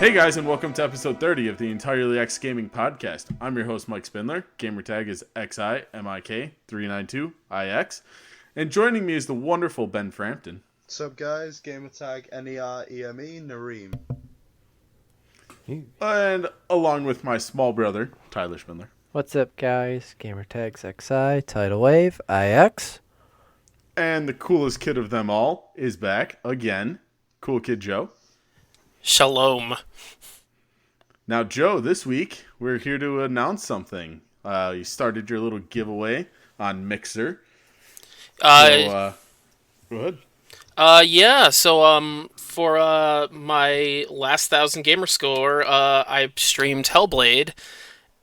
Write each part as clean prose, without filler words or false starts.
Hey guys, and welcome to episode 30 of the Entirely X Gaming Podcast. I'm your host, Mike Spindler. Gamertag is XIMIK392IX. And joining me is the wonderful Ben Frampton. What's up, guys? Gamertag NEREME Nareem. And along with my small brother, Tyler Spindler. What's up, guys? Gamertags XI, Tidal Wave, IX. And the coolest kid of them all is back again, CoolKidJoe. Shalom. Now, Joe, this week we're here to announce something. You started your little giveaway on Mixer. Go ahead. So for my last 1,000 gamer score, I streamed Hellblade,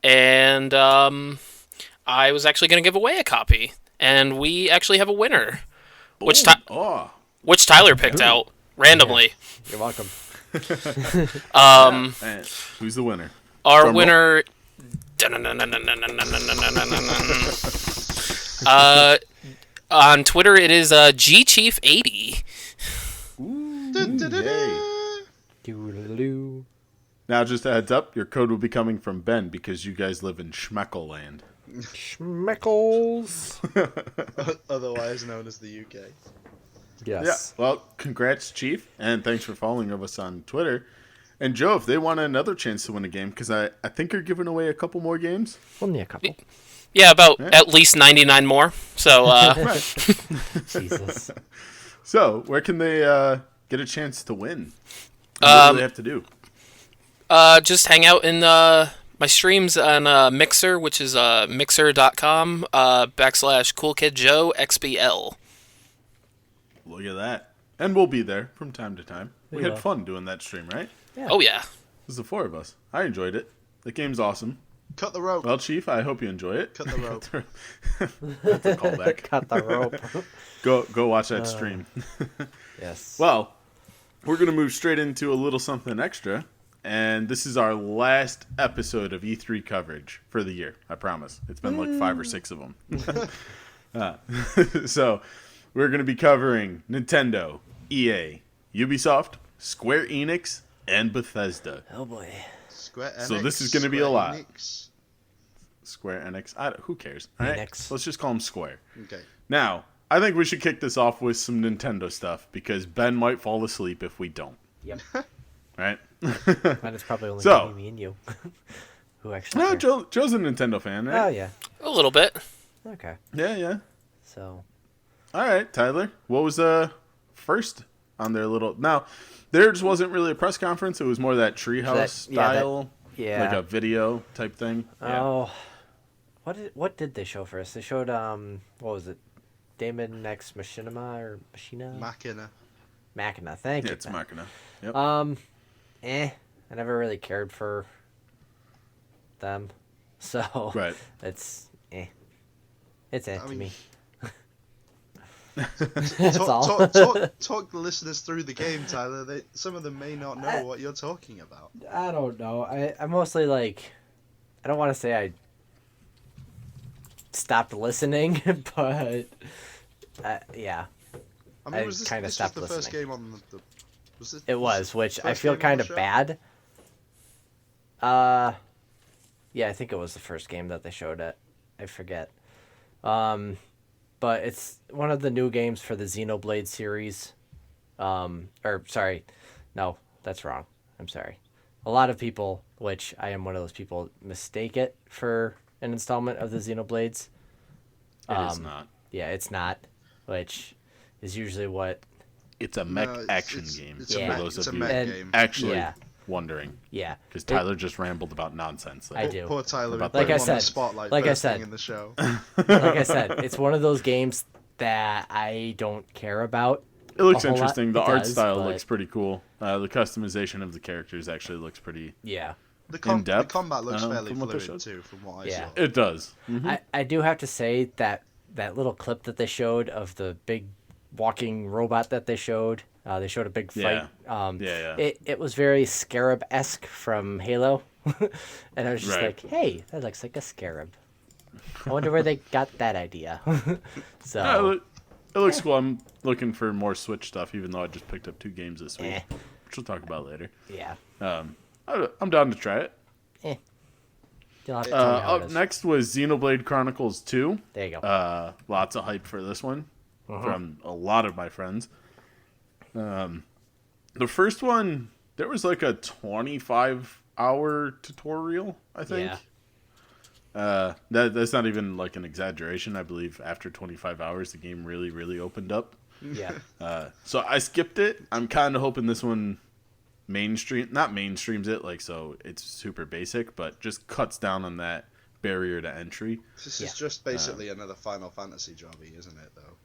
and I was actually going to give away a copy, and we actually have a winner, which Tyler picked out randomly. Yeah. You're welcome. And who's the winner? Our winner. On Twitter, it is GChief80. Yay. Now, just a heads up, your code will be coming from Ben because you guys live in Schmeckle land. Schmeckles. Otherwise known as the UK. Yes. Yeah. Well, congrats, Chief, and thanks for following us on Twitter. And Joe, if they want another chance to win a game, because I think you're giving away a couple more games. Only a couple. Yeah, about at least 99 more. So, Jesus. So, where can they get a chance to win? What do they have to do? just hang out in my streams on Mixer, which is mixer.com /CoolKidJoe XBL. Look at that. And we'll be there from time to time. We Yeah. had fun doing that stream, right? Yeah. Oh, yeah. It was the four of us. I enjoyed it. The game's awesome. Cut the rope. Well, Chief, I hope you enjoy it. Cut the rope. That's a callback. Cut the rope. Go watch that stream. Yes. Well, we're going to move straight into a little something extra. And this is our last episode of E3 coverage for the year. I promise. It's been like 5 or 6 of them. So, we're going to be covering Nintendo, EA, Ubisoft, Square Enix, and Bethesda. Oh, boy. Square Enix. So this is going to be a lot. Enix. Square Enix. Who cares? All right? Enix. Let's just call them Square. Okay. Now, I think we should kick this off with some Nintendo stuff because Ben might fall asleep if we don't. Yep. Right? And it's probably only So- gonna be me and you who actually No, care. Joe's a Nintendo fan, Oh, right? yeah. A little bit. Okay. Yeah. So, All right, Tyler. What was first on their little... Now, theirs wasn't really a press conference. It was more that treehouse style, yeah. like a video type thing. Yeah. Oh. What did they show first? They showed, what was it? Damon X Machinima or Machina? Machina. Thank Yeah, you. it's Ben. Machina. Yep. I never really cared for them, so Right. it's It's I to mean- me. That's all. Talk the listeners through the game, Tyler. Some of them may not know what you're talking about. I don't know. I mostly I don't want to say I stopped listening, but yeah, I mean, I was this kinda was stopped the first listening. game on the was this, it was, this which the I first feel game on kind the of show? bad. Yeah, I think it was the first game that they showed it. I forget. But it's one of the new games for the Xenoblade series. Sorry. No, that's wrong. I'm sorry. A lot of people, which I am one of those people, mistake it for an installment of the Xenoblades. It is not. Yeah, it's not, which is usually what... It's a mech No, it's- action it's- game. it's a for mech- those it's of a you mech And- game. actually Yeah. wondering. Yeah. Because Tyler just rambled about nonsense. I do. Poor Tyler. About we put that. him Like I on the said- spotlight like I first said. thing in the show. Like I said, it's one of those games that I don't care about. It looks a whole lot. interesting. The It art does, style but- looks pretty cool. The customization of the characters actually looks pretty... Yeah. The depth, combat looks fairly from what they fluid showed. too, from what I Yeah. saw. It does. Mhm. I do have to say that little clip that they showed of the big walking robot that they showed a big fight. Yeah. It was very Scarab-esque from Halo. And I was just Right. like, hey, that looks like a Scarab. I wonder where they got that idea. So, Yeah, it looks cool. I'm looking for more Switch stuff, even though I just picked up 2 games this week, Eh. which we'll talk about later. yeah. I'm down to try it. You'll have to tell me how it Up is. next was Xenoblade Chronicles 2. There you go. Lots of hype for this one from a lot of my friends. The first one, there was like a 25-hour tutorial, I think. Yeah. That's not even like an exaggeration. I believe after 25 hours, the game really, really opened up. Yeah. So I skipped it. I'm kind of hoping this one not mainstreams it, like, so it's super basic, but just cuts down on that barrier to entry. This is just basically another Final Fantasy jobby, isn't it, though?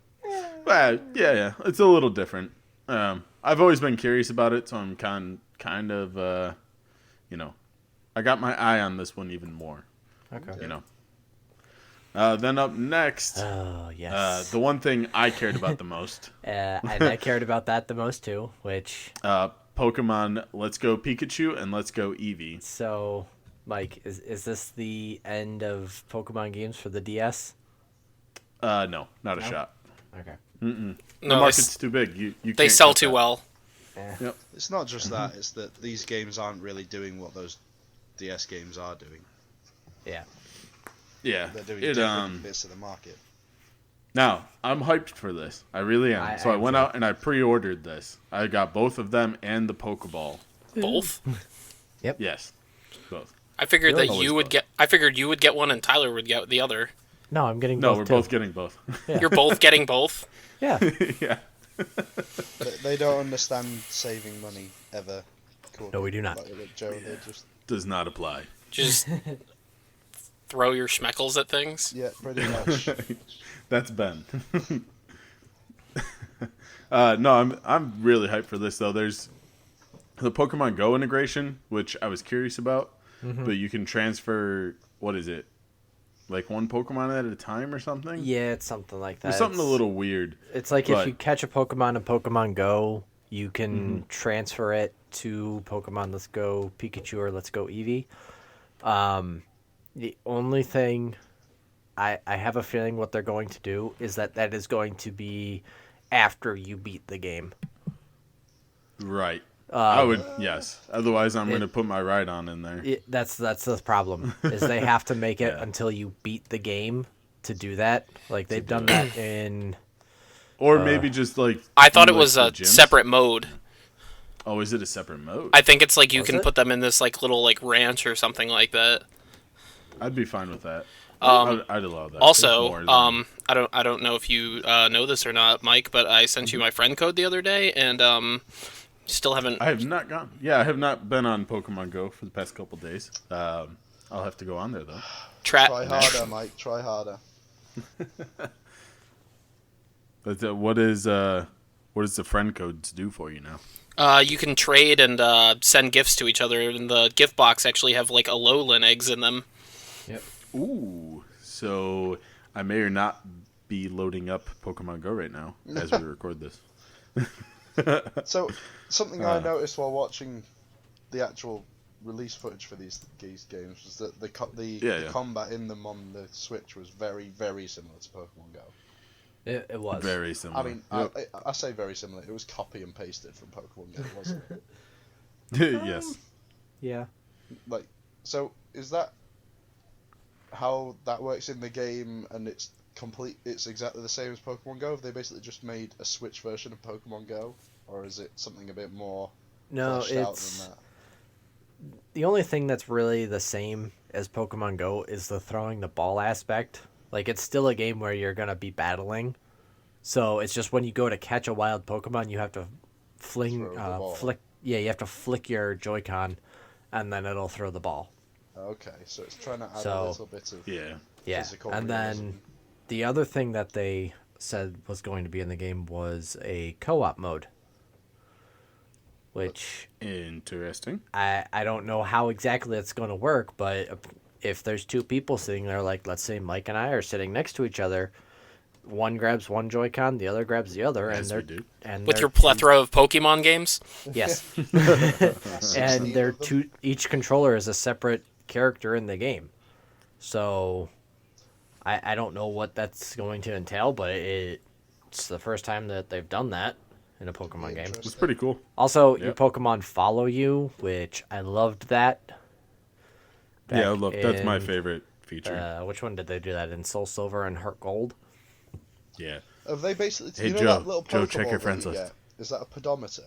Yeah, it's a little different. I've always been curious about it, so I'm kind of, I got my eye on this one even more. Okay. Then up next, Oh, yes. the one thing I cared about the most, And I cared about that the most, too, which... Pokemon Let's Go Pikachu and Let's Go Eevee. So, Mike, is this the end of Pokemon games for the DS? No, not a shot. Okay. The No, market's too big. You they can't sell cut too that. well. Yep. It's not just that, it's that these games aren't really doing what those DS games are doing. Yeah. Yeah. They're doing It different bits of the market. Now, I'm hyped for this. I really am. So I went out and I pre-ordered this. I got both of them and the Pokeball. Both. Yes. Both. I figured Really? that you Always would both. get. I figured you would get one and Tyler would get the other. No, I'm getting No, both, we're too. both getting both. Yeah. You're both getting both. Yeah. Yeah. They don't understand saving money ever. Cool. No, we do not. Like Joe, they just Does not apply. Just throw your schmeckles at things. pretty much. That's Ben. No, I'm really hyped for this though. There's the Pokemon Go integration, which I was curious about, but you can transfer, what is it? Like one Pokemon at a time or something? Yeah, it's something like that. There's something a little weird. It's like but- if you catch a Pokemon in Pokemon Go, you can transfer it to Pokemon Let's Go Pikachu or Let's Go Eevee. The only thing I have a feeling what they're going to do is that is going to be after you beat the game. Right. I would, yes. Otherwise, I'm going to put my Rhydon in there. That's the problem is they have to make it Yeah. until you beat the game to do that. Like they've done that in. Or maybe just like. I thought do, it was the a gyms. separate mode. Oh, is it a separate mode? I think it's like you Was can it? put them in this like little like ranch or something like that. I'd be fine with that. I'd allow that. Also, It's more than- I don't know if you know this or not, Mike, but I sent you my friend code the other day, and still haven't. I have not gone. Yeah, I have not been on Pokemon Go for the past couple days. I'll have to go on there though. Try harder, Mike. Try harder. But what does the friend codes do for you now? You can trade and send gifts to each other, and the gift box actually have like Alolan eggs in them. Yep. Ooh, so I may or not be loading up Pokemon Go right now as we record this. So, something I noticed while watching the actual release footage for these games was that the combat in them on the Switch was very, very similar to Pokemon Go. It was. Very similar. I mean, Yep. I say very similar. It was copy and pasted from Pokemon Go, wasn't it? Yes. Yeah. Like, so is that how that works in the game? And it's exactly the same as Pokemon Go. Have they basically just made a Switch version of Pokemon Go, or is it something a bit more No, fleshed out it's than that? the only thing that's really the same as Pokemon Go is the throwing the ball aspect. Like it's still a game where you're gonna be battling, so it's just when you go to catch a wild Pokemon, you have to Throw the ball. flick. Yeah, you have to flick your Joy-Con, and then it'll throw the ball. Okay, so it's trying to add So- a little bit of Yeah. Yeah, physical and realism. then the other thing that they said was going to be in the game was a co-op mode, which Interesting. I don't know how exactly it's going to work, but if there's two people sitting there, like let's say Mike and I are sitting next to each other, one grabs one Joy-Con, the other grabs the other, As and we they're do. and With they're your plethora of Pokemon games, yes, 16 and they're of them. two. Each controller is a separate character in the game, so I don't know what that's going to entail, but it's the first time that they've done that, in a Pokemon game. It's pretty cool. Also, your Yep. Pokemon follow you, which I loved that. Yeah, Back that's my in, favorite feature. Which one did they do that in? Soul Silver and Heart Gold? Yeah. Have they basically? Hey, you know Joe, that little Joe, Pokeball check your that friends you list. get? Is that a pedometer?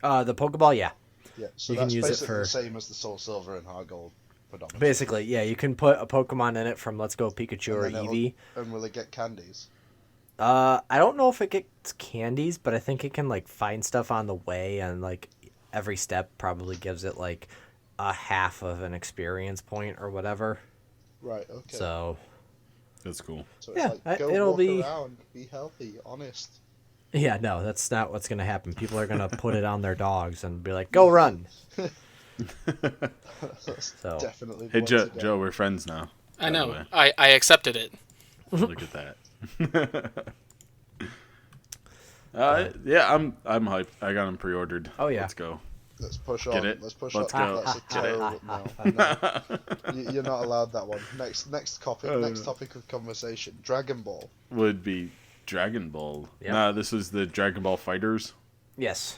The Pokeball, yeah. Yeah. So You can that's use it basically for- the same as the Soul Silver and Heart Gold pedometer. Basically, yeah, you can put a Pokemon in it from Let's Go Pikachu or And then Eevee. And will it get candies? I don't know if it gets candies, but I think it can like find stuff on the way, and like every step probably gives it like a half of an experience point or whatever. Right. Okay. So That's cool. So yeah, it's like, go it'll walk be- around, be healthy, honest. yeah, no, that's not what's gonna happen. People are gonna put it on their dogs and be like, "Go run." That's So- definitely. The Hey, way to go. Joe, we're friends now. I by the know. way. I accepted it. Look at that. Yeah, I'm hyped. I got them pre-ordered. Oh, yeah. Let's go. Let's push Get on. it? Let's push Let's on. go. That's a Get it? Joe. No. You're not allowed that one. Next topic. Next topic of conversation. Dragon Ball. Would be Dragon Ball. Yep. Nah, this was the Dragon Ball Fighters, Yes.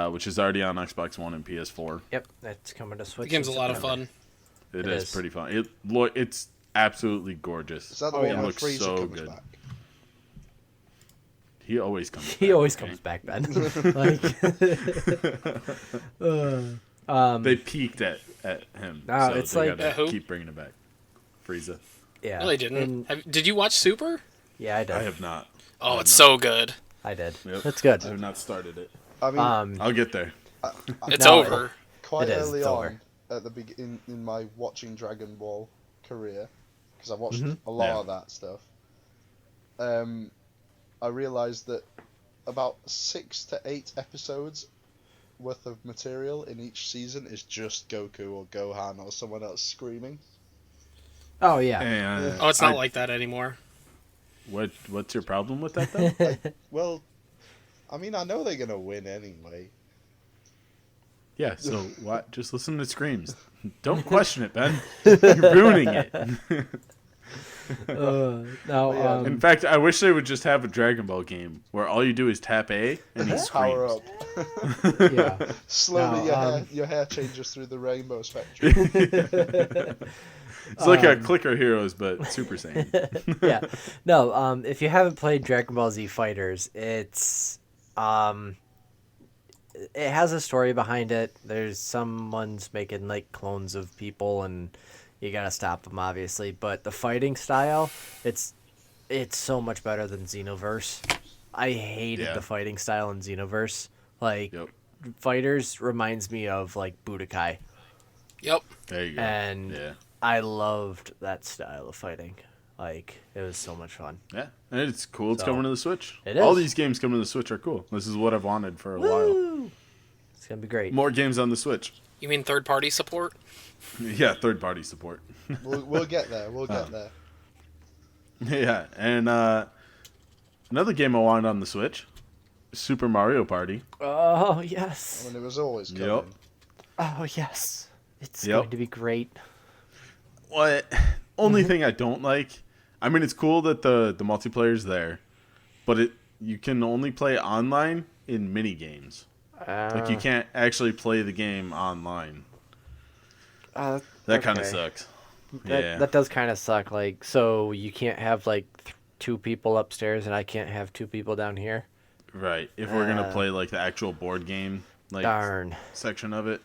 which is already on Xbox One and PS4. Yep, that's coming to Switch. The game's a in lot of September. fun. It It is is. pretty fun. It's absolutely gorgeous. Is that the Oh, one yeah. It where looks Frieza so comes good. back? He always comes. He back, always okay? comes back, Ben. Like, They peaked at him. No, so it's they like- gotta Who? keep bringing it back. Frieza. yeah. No, they didn't. And- Did you watch Super? yeah, I did. I have not. Oh, have it's not. so good. I did. Yep. That's good. I have not started it. I mean, I'll get there. It's No, over. quite it is, early it's on over. at the in my watching Dragon Ball career, because I watched Mm-hmm. a lot Yeah. of that stuff. I realized that about 6 to 8 episodes worth of material in each season is just Goku or Gohan or someone else screaming. Oh yeah. And Oh, it's not like that anymore. what's your problem with that though? Well, I mean, I know they're gonna win anyway. Yeah, so what? Just listen to screams. Don't question it, Ben. You're ruining it. No. Yeah. In fact, I wish they would just have a Dragon Ball game where all you do is tap A and he Power screams. up. Yeah. Slowly, No, your hair changes through the rainbow spectrum. It's like a Clicker Heroes, but Super Saiyan. Yeah. No. If you haven't played Dragon Ball Z Fighters, it's it has a story behind it. There's someone's making like clones of people, and you gotta stop them, obviously. But the fighting style, it's so much better than Xenoverse. I hated Yeah. the fighting style in Xenoverse. Like Yep. Fighters reminds me of like Budokai, Yep. There you go. and Yeah. I loved that style of fighting. Like it was so much fun. Yeah. And it's cool. It's So, coming to the Switch. it All is. these games coming to the Switch are cool. This is what I've wanted for a while. Woo! It's gonna be great. More games on the Switch. You mean third-party support? Yeah, third-party support. We'll get there. We'll get there. Yeah, and another game I wanted on the Switch, Super Mario Party. Oh I yes. mean, it was always coming. Yep. Oh yes. It's Yep. going to be great. What? Only thing I don't like. I mean, it's cool that the multiplayer's there, but you can only play online in mini games. Like you can't actually play the game online. That kind of okay. sucks. That, that does kind of suck. Like, so you can't have like two people upstairs, and I can't have two people down here. Right. If we're gonna play like the actual board game, like Darn. section of it,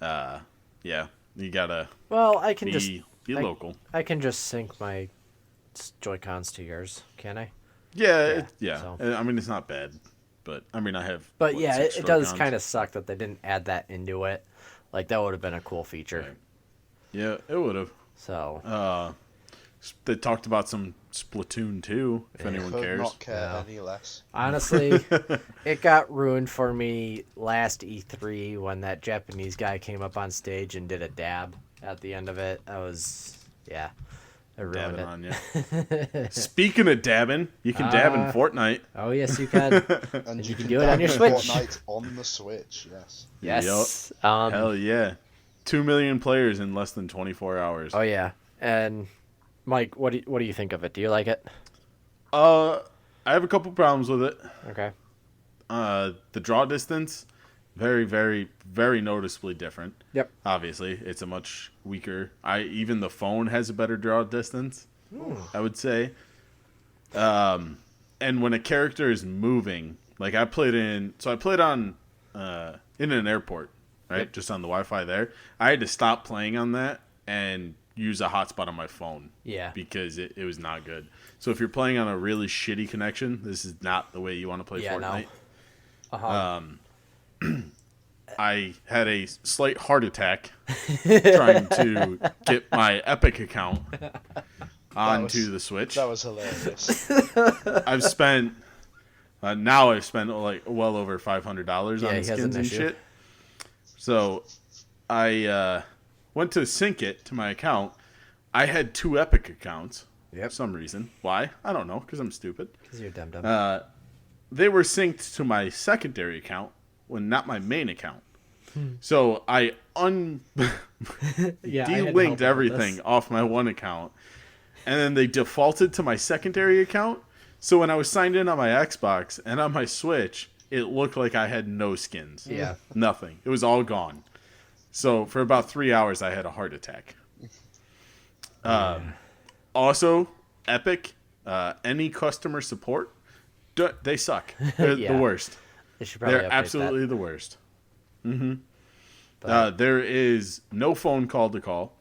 yeah, you gotta Well, I can be just be I- local. I can just sync my Joy Cons to yours, can I? Yeah, Yeah, yeah. so. I mean, it's not bad, but I mean, I have. But what, yeah, 6 it does Joy-Cons? kind of suck that they didn't add that into it. Like that would have been a cool feature. Right. Yeah, it would have. So They talked about some Splatoon 2, if anyone Could cares. not care No. any less. honestly, it got ruined for me last E3 when that Japanese guy came up on stage and did a dab at the end of it. I was, yeah, I ruined Dabbing it. on you. Speaking of dabbing, you can dab in Fortnite. Oh yes, you can. And you can do it on your download Switch. Fortnite on the Switch, yes. Yes. Hell yeah. 2 million players in less than 24 hours. Oh yeah. And Mike, what do you think of it? Do you like it? I have a couple problems with it. Okay. the draw distance, very, very, very noticeably different. Yep. Obviously, it's a much weaker. Even the phone has a better draw distance, I would say. And when a character is moving, like I played on in an airport, right? Yep. Just on the Wi-Fi there. I had to stop playing on that and use a hotspot on my phone. Yeah. Because it was not good. So if you're playing on a really shitty connection, this is not the way you want to play Fortnite. No. Uh-huh. I had a slight heart attack trying to get my Epic account onto the Switch. That was hilarious. I've spent like well over $500 on skins and shit. So I went to sync it to my account. I had 2 Epic accounts for some reason. Why? I don't know, because I'm stupid. Because you're dumb. They were synced to my secondary account when not my main account. So I delinked everything off my one account. And then they defaulted to my secondary account. So when I was signed in on my Xbox and on my Switch, it looked like I had no skins. Yeah. Nothing. It was all gone. So for about 3 hours, I had a heart attack. Also, Epic, any customer support, they suck. They're the worst. They should probably They're update absolutely the worst. There is no phone call to call.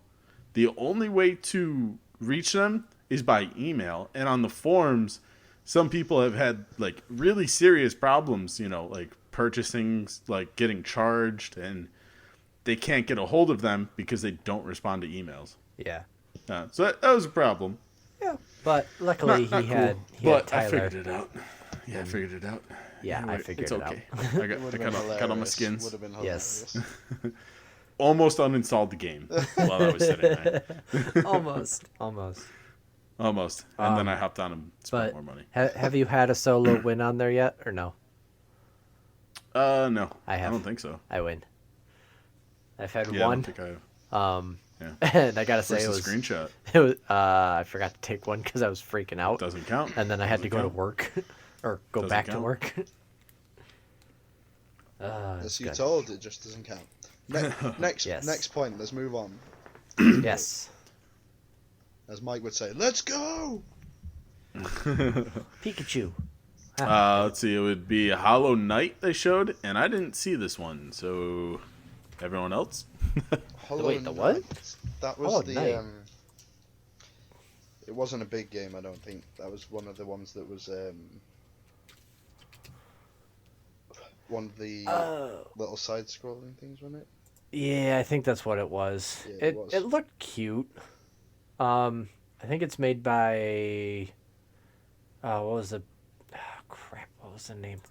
The only way to reach them is by email. And on the forums, some people have had like really serious problems, like purchasing, like getting charged, and they can't get a hold of them because they don't respond to emails. Yeah. So that was a problem. Yeah. But luckily Not he cool. had But Tyler. I figured it out. Yeah, I figured it out. Yeah, Anyway, I figured it's it okay. out. I got all my skins. Would have been Yes. hilarious. Almost uninstalled the game while I was sitting there. Almost. Almost. And then I hopped on and spent But more money. have you had a solo win on there yet, or no? No. I have. I don't think so. I win. I've had Yeah, I one. don't think I have. Yeah. And I gotta say Where's it the was. screenshot? It was. I forgot to take one because I was freaking out, Doesn't count. and then I had to Doesn't go to count. work, or go Doesn't back to count. work. As you good. told, it just doesn't count. Next Yes. point, let's move on. Yes. As Mike would say, let's go! Pikachu. Let's see. It would be Hollow Knight they showed, and I didn't see this one. So, everyone else? Hollow Wait, the what? Knight. That was Hollow the Knight? It wasn't a big game, I don't think. That was one of the ones that was one of the little side-scrolling things, wasn't it? Yeah, I think that's what it was. Yeah, it was. It looked cute. I think it's made by. What was the? Oh, crap! What was the name?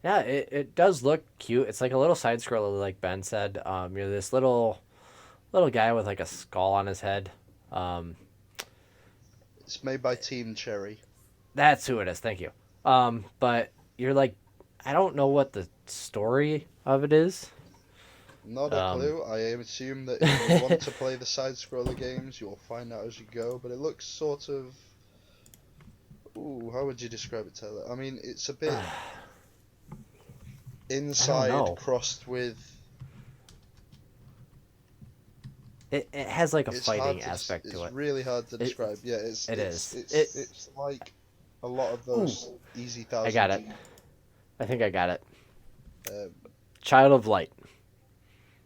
Yeah, it does look cute. It's like a little side scroller, like Ben said. You're this little guy with like a skull on his head. It's made by Team Cherry. That's who it is. Thank you. But you're like, I don't know what the story of it is. Not a clue. I assume that if you want to play the side-scroller games, you'll find out as you go. But it looks sort of... Ooh, how would you describe it, Taylor? I mean, it's a bit... inside crossed with... It has like a It's fighting hard aspect to it. It's really hard to describe. Yeah, it's is. It's like a lot of those Easy 1000. I got it. I think I got it. Um, Child of Light.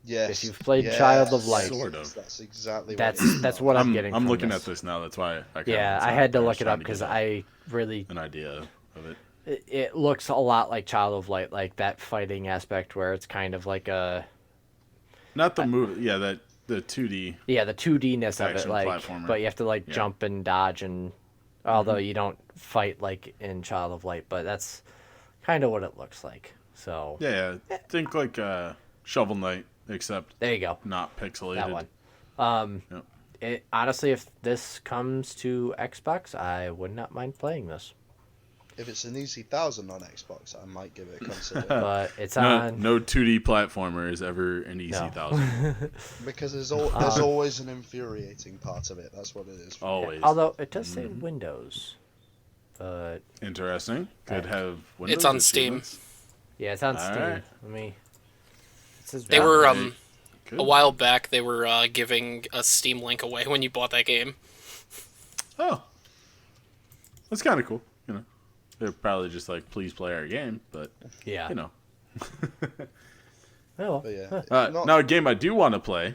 yes. If you've played yes, Child of Light. Sort of. That's exactly That's what it is. that's what I'm getting. I'm from looking this. at this now. That's why I Yeah, I had to look it up because I really an idea of it. it looks a lot like Child of Light, like that fighting aspect where it's kind of like a Not the movie. Yeah, that the 2D. the 2D-ness of it, Action like, platformer. but you have to like Yeah. jump and dodge, and although you don't fight like in Child of Light, but that's kind of what it looks like. So Yeah. Think like Shovel Knight, except there you go, not pixelated. that one. Yep. It honestly, if this comes to Xbox, I would not mind playing this. If it's an Easy 1000 on Xbox, I might give it a consider. But it's No, on. no 2D platformer is ever an easy No. 1000. Because there's always an infuriating part of it. That's what it is. for me. Always. Although it does say Windows, but Interesting. Could have Windows It's on Steam. achievements. Yeah, it's on All Steam. right. Let me. It says They Yeah, were they- a while back. They were giving a Steam link away when you bought that game. Oh, that's kind of cool. They're probably just like, please play our game, but Yeah. But yeah, Now a game I do want to play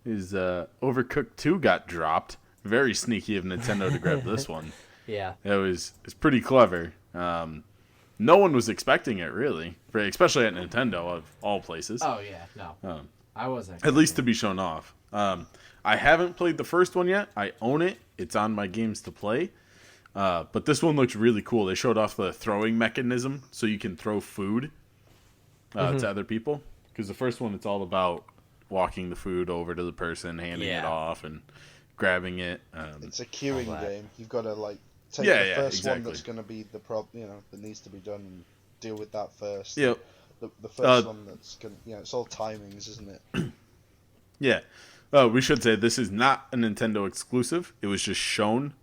is Overcooked 2 got dropped. Very sneaky of Nintendo to grab this one. Yeah. It's pretty clever. No one was expecting it really, especially at Nintendo of all places. Oh yeah. No. I wasn't. At least to be shown off. I haven't played the first one yet. I own it. It's on my games to play. But this one looks really cool. They showed off the throwing mechanism, so you can throw food to other people. Because the first one, it's all about walking the food over to the person, handing it off, and grabbing it. it's a queuing game. You've got to like take Yeah, the yeah, first exactly. one that's going to be the that needs to be done, and deal with that first. Yeah. The first one that's going it's all timings, isn't it? Yeah. We should say this is not a Nintendo exclusive. It was just shown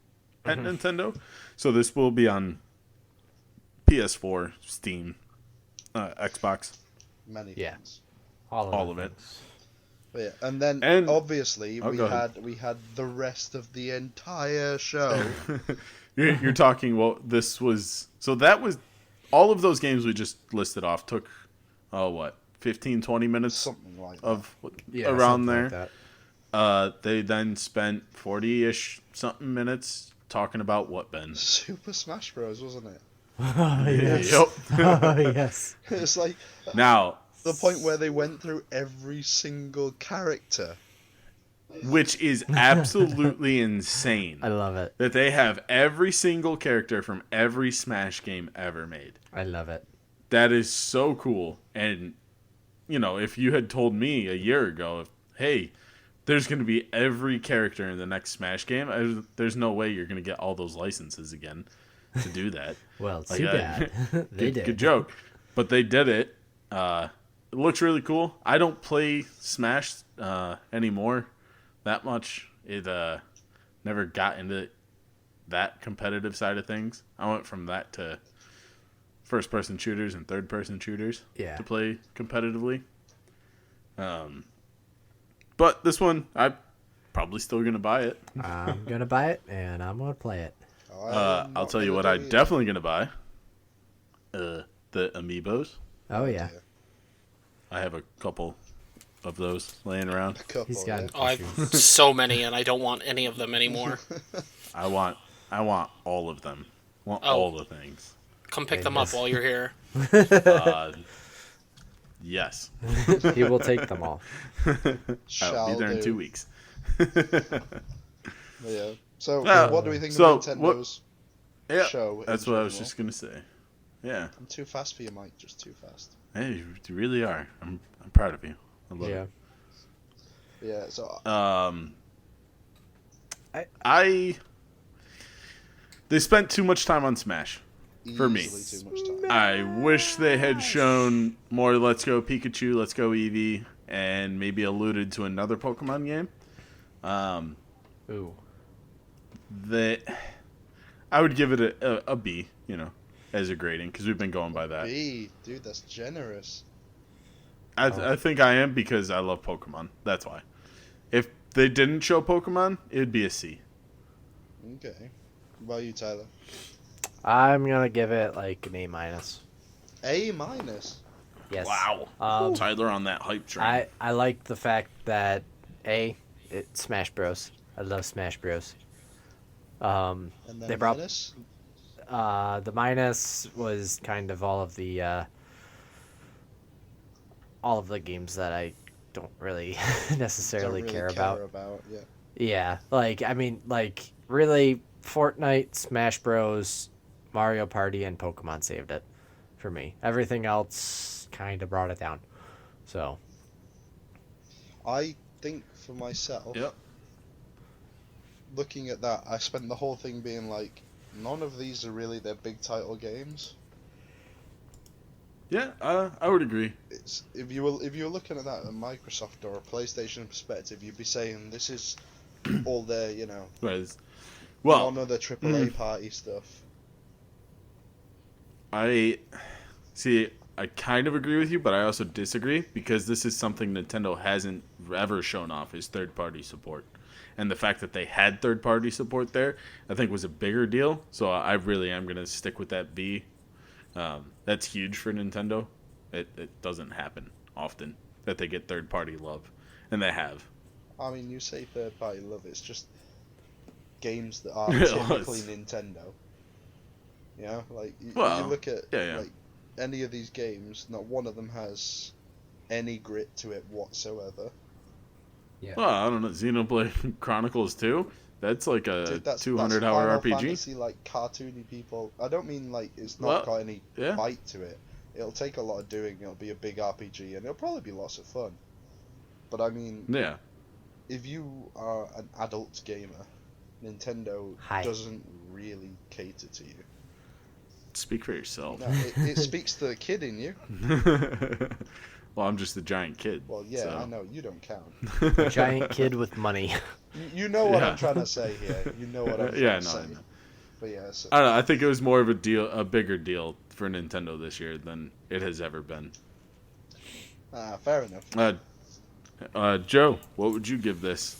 at Nintendo. So this will be on PS4, Steam, Xbox. Many Yeah. things. All of it. But yeah, and then obviously Oh, we go ahead. had the rest of the entire show. You're talking, well, this was... So that was... All of those games we just listed off took, 15, 20 minutes Something like that. of Yeah, around something there. like They then spent 40-ish something minutes talking about what, Ben? Super Smash Bros, wasn't it? yes. Yep. Oh yes. It's like Now, the point where they went through every single character. which is absolutely insane. I love it. That they have every single character from every Smash game ever made. I love it. That is so cool. And, if you had told me a year ago, hey, there's going to be every character in the next Smash game, there's no way you're going to get all those licenses again to do that. Well, Like, too bad. They did. Good joke. But they did it. It looks really cool. I don't play Smash anymore that much. It never got into that competitive side of things. I went from that to first-person shooters and third-person shooters to play competitively. But this one, I'm probably still going to buy it. I'm gonna buy it and I'm gonna play it. I'll tell you what I'm definitely going to buy. The Amiibos. Oh yeah. I have a couple of those laying around. He's got Oh, I've so many, and I don't want any of them anymore. I want all of them. Want Oh. all the things. Come pick them up while you're here. Yes. He will take them all. I'll be there in 2 weeks. Yeah. So, Yeah. what do we think So, of Nintendo's Yeah, show? that's in what I was general? just gonna say. Yeah. I'm too fast for you, Mike. Just too fast. Hey, you really are. I'm proud of you. I love Yeah. it. Yeah. So, They spent too much time on Smash. for me. easily too much time. I wish they had shown more Let's Go Pikachu, Let's Go Eevee, and maybe alluded to another Pokemon game. Ooh. That I would give it a B, you know, as a grading, because we've been going by that. B, dude, that's generous. I think I am because I love Pokemon. That's why. If they didn't show Pokemon, it would be a C. Okay. What about you, Tyler? I'm gonna give it like an A minus. A minus. Yes. Wow. Tyler on that hype train. I like the fact that it's Smash Bros. I love Smash Bros. And then They brought- minus? The minus was kind of all of the games that I don't really necessarily Don't care really about. Yeah. Yeah, like really Fortnite, Smash Bros, Mario Party, and Pokemon saved it for me. Everything else kind of brought it down. So I think for myself, Yep. looking at that, I spent the whole thing being like, none of these are really their big title games. Yeah, I would agree. It's if you were looking at that at a Microsoft or a PlayStation perspective, you'd be saying this is all their, Whereas, well, none of the AAA party stuff. I I kind of agree with you, but I also disagree because this is something Nintendo hasn't ever shown off is third-party support. And the fact that they had third-party support there, I think was a bigger deal. So I really am going to stick with that B. That's huge for Nintendo. It doesn't happen often that they get third-party love. And they have. I mean, you say third-party love, it's just games that are It typically was. Nintendo. You know, like, you Well, look at, yeah. like, any of these games, not one of them has any grit to it whatsoever. Yeah. Well, I don't know. Xenoblade Chronicles 2? That's like a Dude, that's 200-hour Final RPG. Fantasy, like, cartoony people. I don't mean, like, it's not Well, got any yeah. bite to it. It'll take a lot of doing, it'll be a big RPG, and it'll probably be lots of fun. But, I mean, Yeah. if you are an adult gamer, Nintendo Hi. doesn't really cater to you. Speak for yourself. No, it speaks to the kid in you. Well, I'm just a giant kid. Well, yeah, so. I know, you don't count. A giant kid with money. You know what Yeah. I'm trying to say here. You know what I'm trying Yeah, to no, say. I know. But yeah, so, I don't know. I think it was more of a bigger deal for Nintendo this year than it has ever been. fair enough. Joe, what would you give this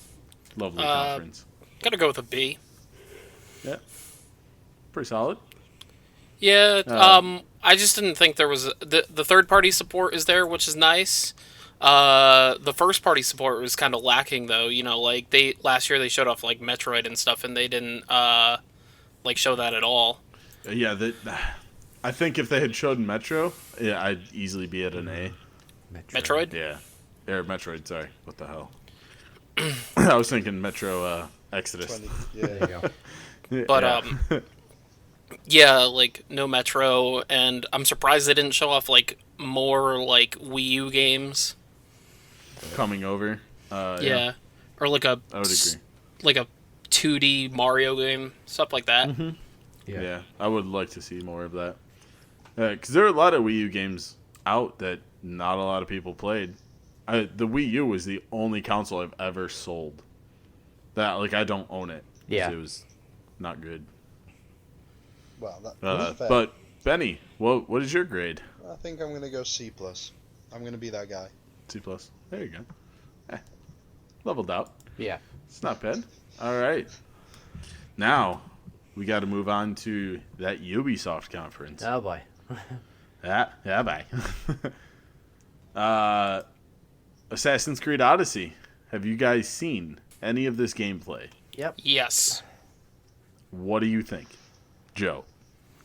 lovely conference? Gotta go with a B. Yeah, pretty solid. Yeah, I just didn't think there was the third party support is there, which is nice. The first party support was kind of lacking though. You know, like last year they showed off like Metroid and stuff, and they didn't like show that at all. Yeah, I think if they had showed Metro, yeah, I'd easily be at an A. Metroid? Yeah, or Metroid. Sorry, what the hell? I was thinking Metro Exodus. 20, There you yeah. go. But Yeah. yeah, like no Metro, and I'm surprised they didn't show off like more like Wii U games. Coming over. Yeah, or like I would agree. like a 2D Mario game, stuff like that. Mm-hmm. Yeah. Yeah, I would like to see more of that. Because there are a lot of Wii U games out that not a lot of people played. The Wii U was the only console I've ever sold. That I don't own it. 'Cause Yeah. it was not good. Well, that's fair. But Benny, what is your grade? I think I'm gonna go C+. I'm gonna be that guy. C plus. There you go. Leveled out. Yeah. It's not bad. All right. Now we got to move on to that Ubisoft conference. Oh boy. Yeah, bye. Assassin's Creed Odyssey. Have you guys seen any of this gameplay? Yep. Yes. What do you think? Joe,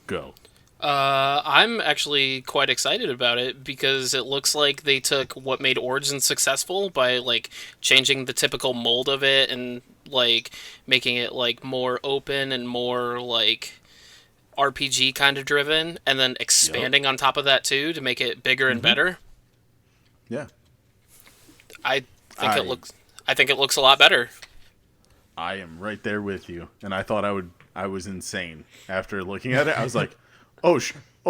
go. I'm actually quite excited about it because it looks like they took what made Origin successful by like changing the typical mold of it and like making it like more open and more like RPG kind of driven, and then expanding on top of that too to make it bigger and better. Yeah. I think it looks a lot better. I am right there with you, and I thought I was insane after looking at it. I was like, oh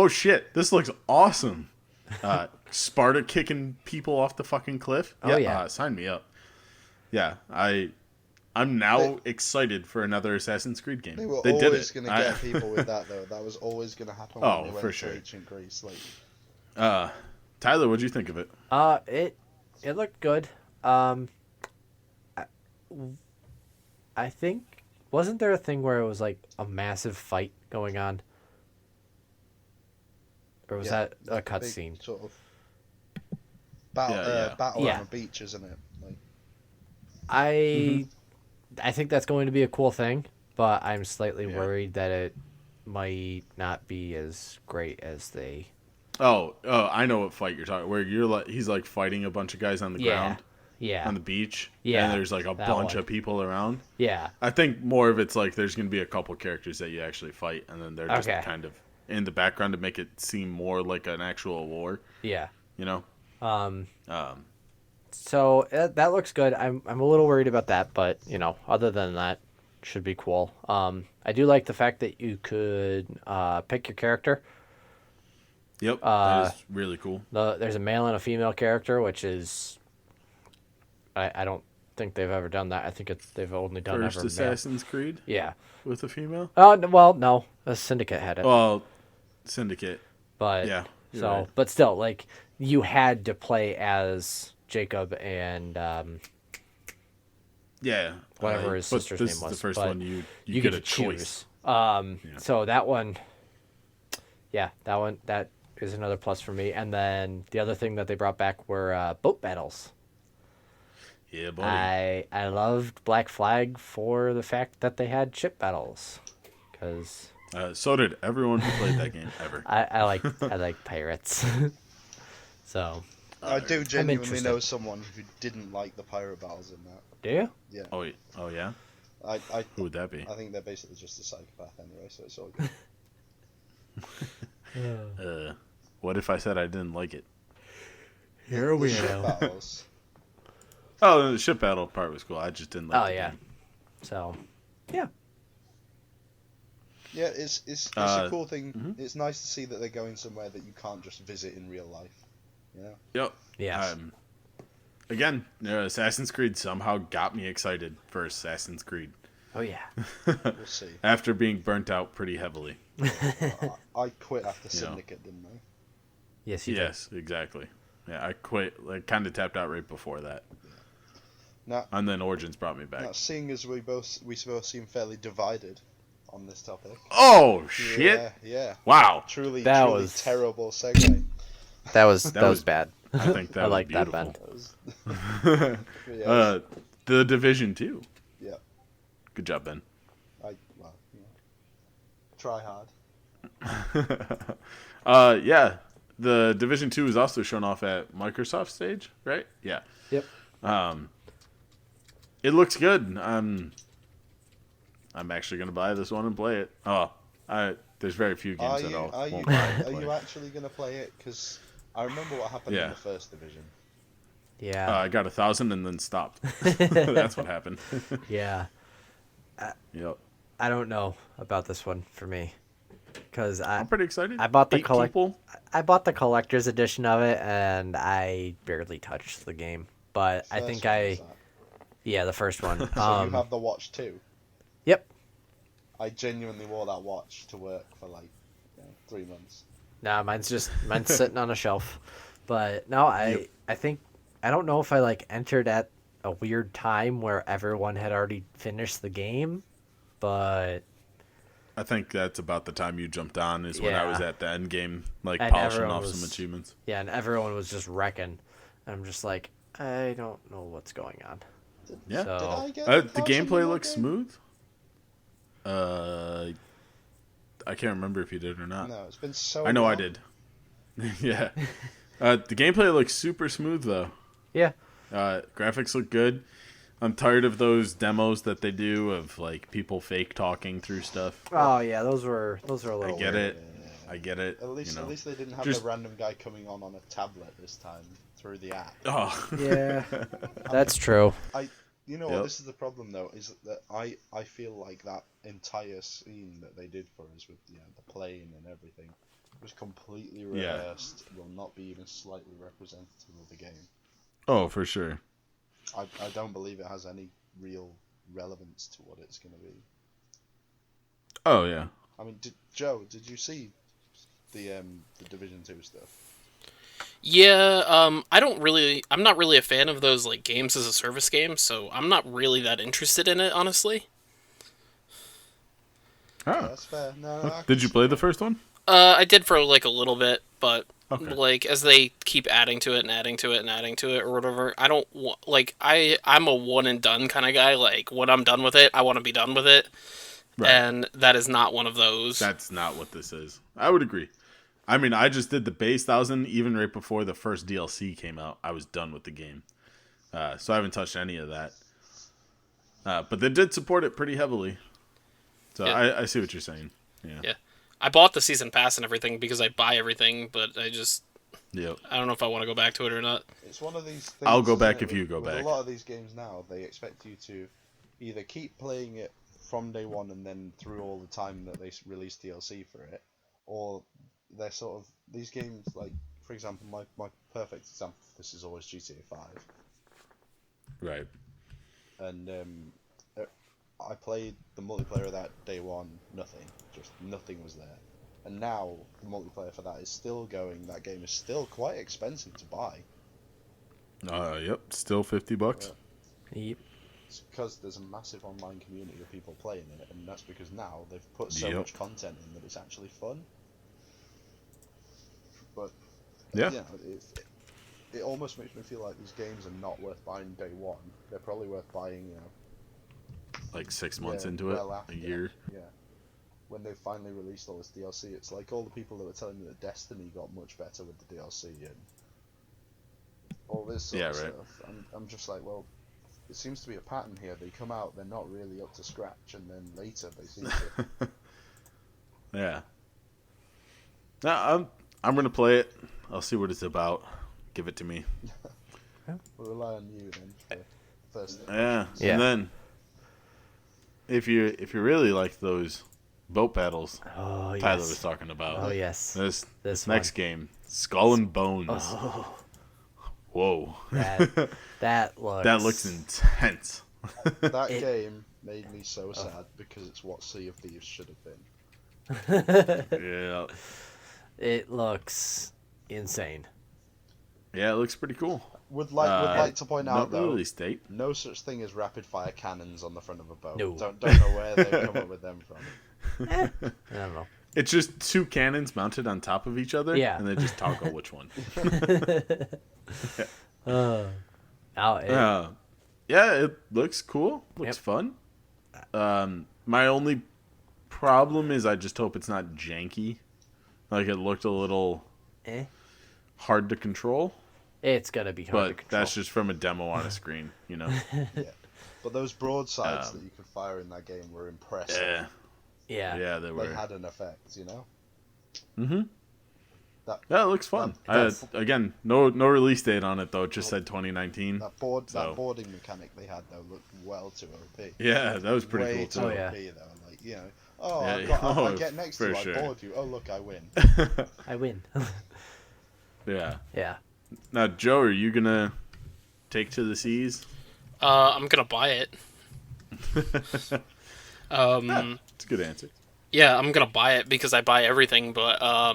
shit, this looks awesome. Sparta kicking people off the fucking cliff. Oh, yeah. Sign me up. Yeah, I'm now excited for another Assassin's Creed game. They were did always it. gonna get people with that though. That was always gonna happen when Oh, they went for to sure. ancient Greece. Like, Tyler, what'd you think of it? It looked good. I think wasn't there a thing where it was like a massive fight going on, or was Yeah, that a big cutscene? sort of battle, Yeah. battle Yeah. on a beach, isn't it? Like, I think that's going to be a cool thing, but I'm slightly Yeah. worried that it might not be as great as they. Oh, I know what fight you're talking. Where he's like fighting a bunch of guys on the ground Yeah. on the beach. Yeah, and there's like a that bunch one. of people around. Yeah. I think more of it's like there's gonna be a couple characters that you actually fight, and then they're just Okay. kind of in the background to make it seem more like an actual war. Yeah. You know. So that looks good. I'm a little worried about that, but other than that, should be cool. I do like the fact that you could pick your character. Yep. That is really cool. There's a male and a female character, which is I don't think they've ever done that. I think they've only done First ever Assassin's Creed male. Yeah. with a female. Oh well, no, the Syndicate had it, Well, Syndicate. but Yeah. So, right. but still, like you had to play as Jacob and Yeah. whatever his But sister's this name is was. the first but one you you get get a to choice. choose. Yeah. So that one, yeah, that is another plus for me. And then the other thing that they brought back were boat battles. Yeah, buddy. I loved Black Flag for the fact that they had ship battles, because So did everyone who played that game ever. I like pirates. So I do I'm genuinely interested. know someone who didn't like the pirate battles in that. do you? Yeah, Oh yeah. I Who would that be? I think they're basically just a psychopath anyway, so it's all good. What if I said I didn't like it? Here The ship battles. Oh, the ship battle part was cool. I just didn't like Oh the yeah. game. So yeah. Yeah, it's a cool thing. It's nice to see that they're going somewhere that you can't just visit in real life. You know? Yep. Yes. Again, Assassin's Creed somehow got me excited for Assassin's Creed. Oh yeah. We'll see. After being burnt out pretty heavily. I quit after You know. Syndicate, didn't I? Yes, you Yes, exactly. Yeah, I quit. Like, kind of tapped out right before that, Now, and then Origins brought me back. seeing as we both seem fairly divided on this topic. Oh shit! Yeah. Wow, Truly That was- terrible segue. did. That was was- bad. I think that I was like that, beautiful. Ben. Yeah, The Division 2. yeah. Good job, Ben. Try hard. Yeah, the Division 2 is also shown off at Microsoft stage, right? Yeah. Yep. It looks good. I'm actually gonna buy this one and play it. There's very few games that I'll won't buy and Are play. you actually gonna play it? Because I remember what happened Yeah. in the first division. Yeah. I got 1,000 and then stopped. That's what happened. Yeah. Yep. I don't know about this one for me, because I'm pretty excited. I bought the 8 people. I bought the collector's edition of it, and I barely touched the game. But I First think one was that. yeah, the first one. So you have the watch too. Yep. I genuinely wore that watch to work for like 3 months. Nah, mine's sitting on a shelf. But no, I think I don't know if I like entered at a weird time where everyone had already finished the game, but I think that's about the time you jumped on is when I was Yeah. at the end game, like And polishing everyone off was- some achievements. yeah, and everyone was just wrecking. And I'm just like, I don't know what's going on. Yeah. So- Did I get The parts in gameplay that looks game? smooth. I can't remember if you did or not. No, it's been so I know I long. did. Yeah. The gameplay looks super smooth though. Yeah. Graphics look good. I'm tired of those demos that they do of like people fake talking through stuff. Oh yeah, those were a I little get weird. it. I get it. At least they didn't have Just- the random guy coming on a tablet this time through the app. Oh. Yeah. That's true. You know Yep. what? This is the problem though. Is that I feel like that entire scene that they did for us with the plane and everything was completely Yeah. rehearsed. Will not be even slightly representative of the game. Oh, for sure. I don't believe it has any real relevance to what it's going to be. Oh yeah. I mean, Joe, did you see the Division 2 stuff? Yeah, I'm not really a fan of those like games as a service games, so I'm not really that interested in it, honestly. Oh. That's fair. No, Did you play the first one? I did for like a little bit, but Okay. like as they keep adding to it and adding to it and adding to it or whatever, I don't like I'm a one and done kind of guy. Like when I'm done with it, I want to be done with it, Right. and that is not one of those. That's not what this is. I would agree. I mean, I just did the base 1,000 even right before the first DLC came out. I was done with the game. So I haven't touched any of that. But they did support it pretty heavily. So Yeah. I see what you're saying. Yeah. Yeah. I bought the season pass and everything because I buy everything, but I Yep. don't know if I want to go back to it or not. It's one of these things. I'll go isn't back it, if you with- go with back. A lot of these games now, they expect you to either keep playing it from day one and then through all the time that they release DLC for it, or they're sort of these games. Like for example, my perfect example of this is always GTA 5, Right. and I played the multiplayer of that day one. Nothing was there. And now the multiplayer for that is still going. That game is still quite expensive to buy. Yep, still $50. Yep. It's because there's a massive online community of people playing it, and that's because now they've put so Yep. much content in that it's actually fun. But Yeah. you know, it almost makes me feel like these games are not worth buying day one. They're probably worth buying, you know, Like 6 months yeah, into well it, after, a year. Yeah. When they finally released all this DLC, it's like all the people that were telling me that Destiny got much better with the DLC and all this sort of stuff. I'm just like, well, it seems to be a pattern here. They come out, they're not really up to scratch, and then later they seem to. Yeah. No, I'm gonna play it. I'll see what it's about. Give it to me. We'll rely on you then for first thing. Yeah. Yeah. And then if you really like those boat battles Oh, Tyler yes. was talking about, Oh, yes. this one. next game, Skull and Bones. Oh, Whoa. that looks... That looks intense. That It- game made me so sad because it's what Sea of Thieves should have been. Yeah. It looks insane. Yeah, it looks pretty cool. Would like to point out No though, release date. no such thing as rapid fire cannons on the front of a boat. No. Don't know where they've come up with them from. I don't know. It's just two cannons mounted on top of each other. Yeah. And they just toggle which one. Oh, Yeah, it looks cool. Looks fun. My only problem is I just hope it's not janky. Like it looked a little hard to control. It's gonna be hard to But control. that's just from a demo on a screen, you know? But those broadsides that you could fire in that game were impressive. Yeah. Yeah. Yeah, they were. They had an effect, you know. Mm-hmm. That Yeah, it looks fun. Again, no release date on it though. It just said 2019. that So. boarding mechanic they had though looked well too OP. Yeah, that was pretty Way cool too too. Oh, yeah. OP though. Like, you know, oh, Yeah, I get next to for you, sure. I board you. Oh look, I win. I win. Yeah. Yeah. Now, Joe, are you gonna take to the seas? I'm gonna buy it. It's a good answer. Yeah, I'm gonna buy it because I buy everything, but I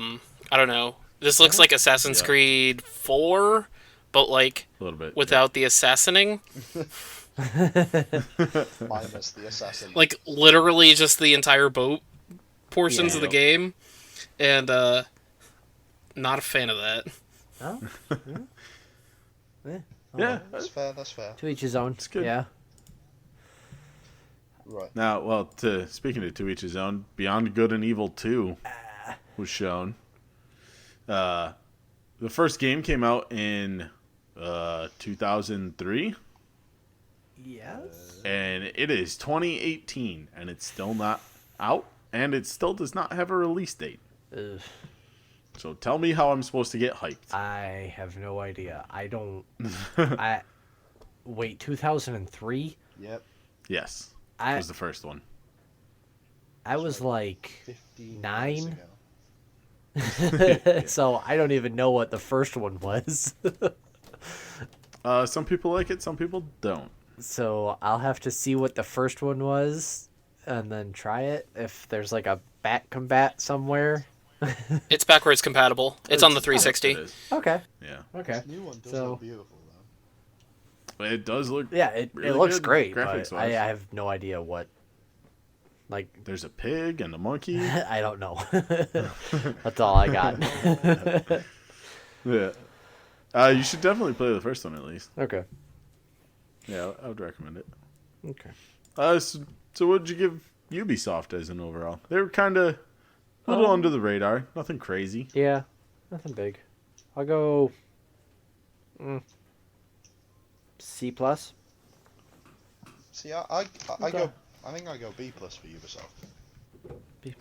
don't know. This looks like Assassin's Yeah. Creed 4, but like A little bit. without the assassinating. Minus the assassin. Like literally just the entire boat portions of the Yep. game, and not a fan of that. Oh. Yeah. That's fair. That's fair. To each his own. It's good. Yeah. Right. Now, well, speaking of to each his own, Beyond Good and Evil 2 was shown. The first game came out in 2003, Yes. and it is 2018, and it's still not out, and it still does not have a release date. Ugh. So tell me how I'm supposed to get hyped. I have no idea. I don't. Wait, 2003? Yep. Yes, I it was the first one. I was like 15 9? years ago. So I don't even know what the first one was. Some people like it, some people don't. So I'll have to see what the first one was and then try it if there's like a bat combat somewhere. It's backwards compatible. It's on the 360. It is. Okay. Yeah, Okay. This new one does So- look beautiful though. but it does look. Yeah, it Really looks good great, but graphics-wise. I have no idea what. Like, There's a pig and a monkey. I don't know. That's all I got. Yeah. You should definitely play the first one at least. Okay. Yeah, I would recommend it. Okay. So what did you give Ubisoft as an overall? They were kind of a little under the radar. Nothing crazy. Yeah, nothing big. I'll go C plus. See, I go. I think I go B plus for Ubisoft.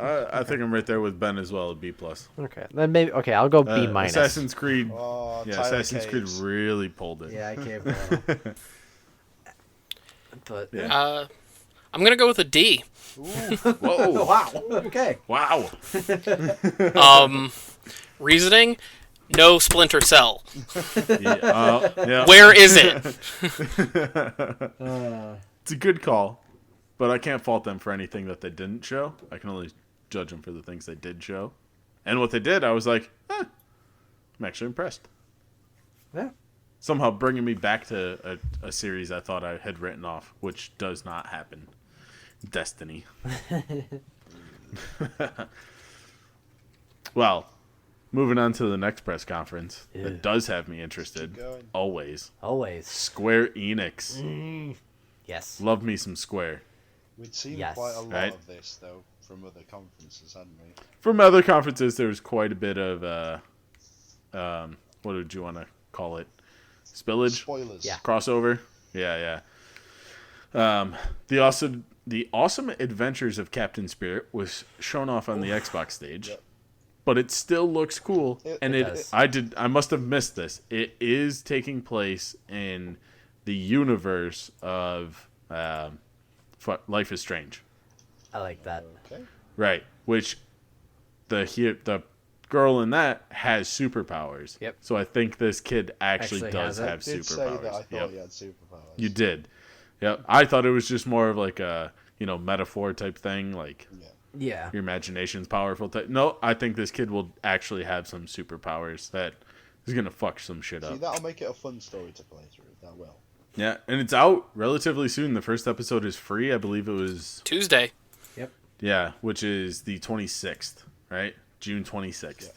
I think I'm right there with Ben as well, a B plus. Okay, then maybe. Okay, I'll go B minus. Assassin's Creed. Oh, Yeah, Tyler Assassin's Creed Caves. really pulled it. Yeah, I can't. But Yeah. I'm gonna go with a D. Whoa! wow. Okay. Wow! Reasoning? No Splinter Cell. Yeah. Where is it? It's a good call, but I can't fault them for anything that they didn't show. I can only judge them for the things they did show. And what they did, I was like, I'm actually impressed. Yeah. Somehow bringing me back to a series I thought I had written off, which does not happen. Destiny. Well, moving on to the next press conference that does have me interested. Always. Square Enix. Yes. Love me some Square. We'd seen Yes. quite a lot Right. of this, though, from other conferences, hadn't we? From other conferences, there was quite a bit of, what would you want to call it? Spillage? Spoilers. Yeah. Crossover? Yeah. The awesome adventures of Captain Spirit was shown off on the Xbox stage. Yep. But it still looks cool. It does. I must have missed this. It is taking place in the universe of Life is Strange. I like that. Okay. Right. Which the girl in that has superpowers. Yep. So I think this kid actually Actually does has it. have I did say superpowers. that I thought Yep. he had superpowers. You did. Yep. I thought it was just more of like a, metaphor type thing, like Yeah. Yeah. your imagination's powerful type. No, I think this kid will actually have some superpowers that is going to fuck some shit See, up. that'll make it a fun story to play through. That will. Yeah, and it's out relatively soon. The first episode is free. I believe it was, Tuesday. yeah, which is the 26th, right? June 26th.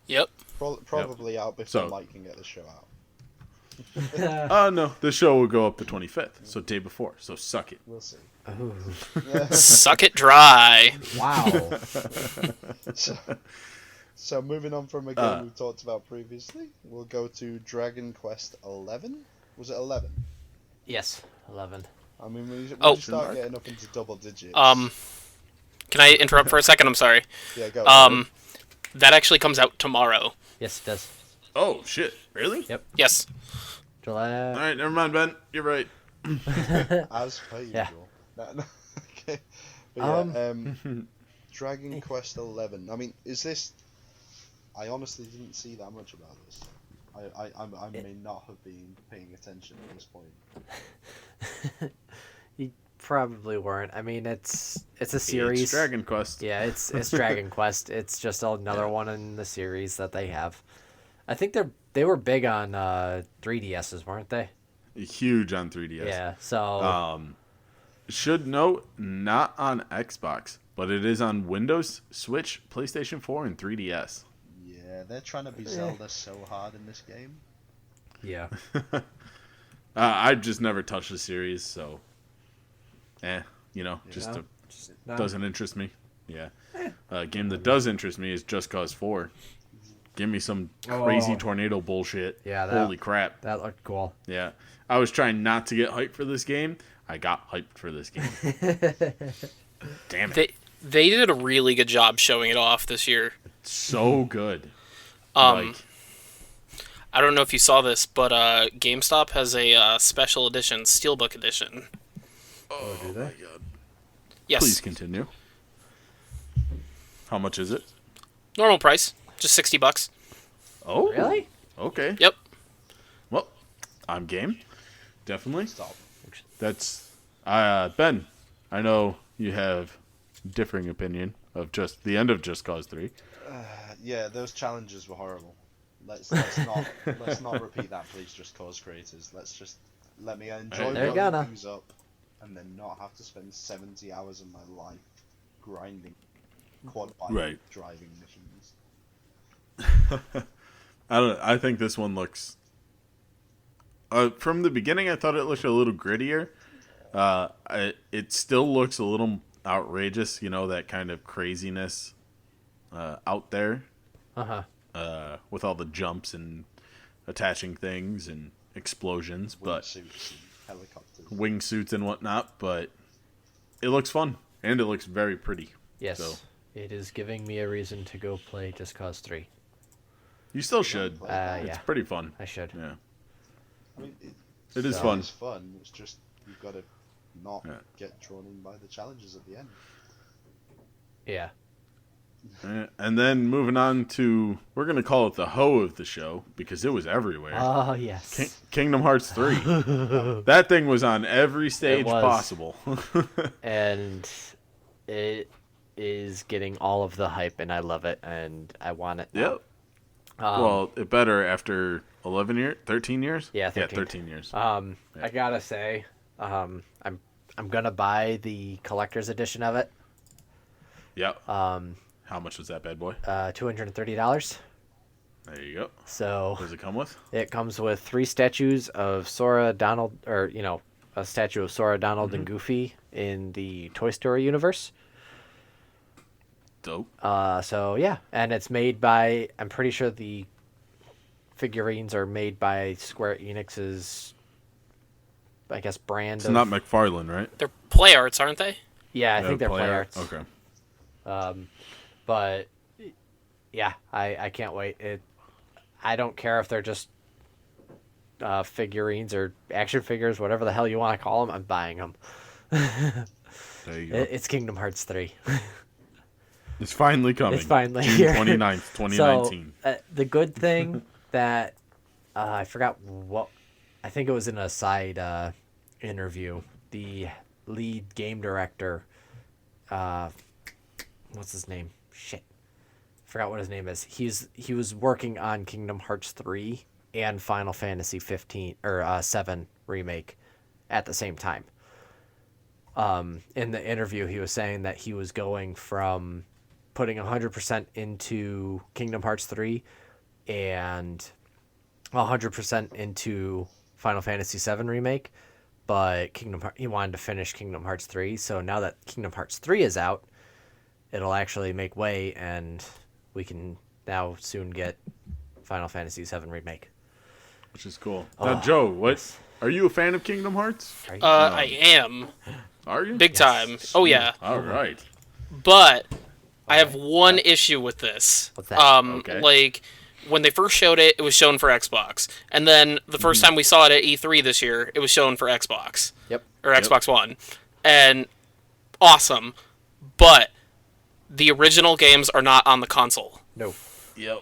Yeah. Yep. Probably out before So- Mike can get the show out. Oh, no. The show will go up the 25th, so day before. So suck it. We'll see. Ooh. Suck it dry. Wow. So moving on from a game we talked about previously, we'll go to Dragon Quest 11. Was it 11? Yes. 11. I mean, when you Oh. start getting up into double digits. Can I interrupt for a second? I'm sorry. Yeah, go. That actually comes out tomorrow. Yes, it does. Oh, shit. Really? Yep. Yes. July. All right, never mind, Ben. You're right. As per usual. Yeah. No, okay. But yeah, Dragon Quest 11. I mean, is this? I honestly didn't see that much about this. I may not have been paying attention at this point. You probably weren't. I mean, it's a series. It's Dragon Quest. Yeah, it's Dragon Quest. It's just another one in the series that they have. I think they were big on 3DSs, weren't they? Huge on 3DS. Yeah. So Should note, not on Xbox, but it is on Windows, Switch, PlayStation 4, and 3DS. Yeah, they're trying to be Zelda so hard in this game. yeah. I've just never touched the series, so just No. doesn't interest me. Yeah. A game that does interest me is Just Cause 4. Give me some crazy tornado bullshit. Yeah, Holy crap. That looked cool. Yeah. I was trying not to get hyped for this game. I got hyped for this game. Damn it. They did a really good job showing it off this year. So good. I don't know if you saw this, but GameStop has a special edition, Steelbook edition. Oh, do they? my God. Yes. Please continue. How much is it? Normal price, just $60. Oh. Really? Okay. Yep. Well, I'm game. Definitely. Stop. That's Ben. I know you have differing opinion of just the end of Just Cause 3. Yeah, those challenges were horrible. Let's not repeat that, please. Just cause creators. Let me enjoy They're building gonna. things up, and then not have to spend 70 hours of my life grinding quad bike Right. driving missions. I think this one looks. From the beginning, I thought it looked a little grittier. It still looks a little outrageous. That kind of craziness out there. With all the jumps and attaching things and explosions, but Wingsuits and helicopters. wingsuits and whatnot. But it looks fun and it looks very pretty. Yes. So. It is giving me a reason to go play Just Cause 3. You still should. It's Yeah. pretty fun. I should. Yeah, I mean, it is fun. It's fun. It's just you've got to not Yeah. get drawn in by the challenges at the end. Yeah. And then moving on to, we're gonna call it the hoe of the show because it was everywhere. Oh, yes. Kingdom Hearts 3. That thing was on every stage was. possible. And it is getting all of the hype, and I love it, and I want it now. Yep. Well, it better after 11 years, 13 years. Yeah, 13. Yeah, 13 years. I gotta say, I'm gonna buy the collector's edition of it. Yep. How much was that bad boy? $230. There you go. So What does it come with? it comes with 3 statues of Sora, Donald, or a statue of Sora, Donald, and Goofy in the Toy Story universe. Dope. So yeah, and it's made by. I'm pretty sure the figurines are made by Square Enix's, I guess, brand. It's not McFarlane, right? They're play arts, aren't they? Yeah, I think they're play arts. Okay. But yeah, I can't wait. I don't care if they're just figurines or action figures, whatever the hell you want to call them. I'm buying them. There you go. It's Kingdom Hearts 3. It's finally coming. It's finally June here. 29th, 2019. So, the good thing that I forgot what, I think it was in a side interview, the lead game director, what's his name? Shit. Forgot what his name is. He was working on Kingdom Hearts 3 and Final Fantasy 15 or 7 remake at the same time. In the interview, he was saying that he was going from putting 100% into Kingdom Hearts 3 and 100% into Final Fantasy 7 remake, but he wanted to finish Kingdom Hearts 3. So now that Kingdom Hearts 3 is out, it'll actually make way, and we can now soon get Final Fantasy 7 remake. Which is cool. Now, Joe, are you a fan of Kingdom Hearts? I am. Are you? Big time. Oh, yeah. All right. But I have one issue with this. What's that? Okay. Like, when they first showed it, it was shown for Xbox. And then the first time we saw it at E3 this year, it was shown for Xbox. Yep. Or Xbox One. And awesome. But the original games are not on the console. No. Yep.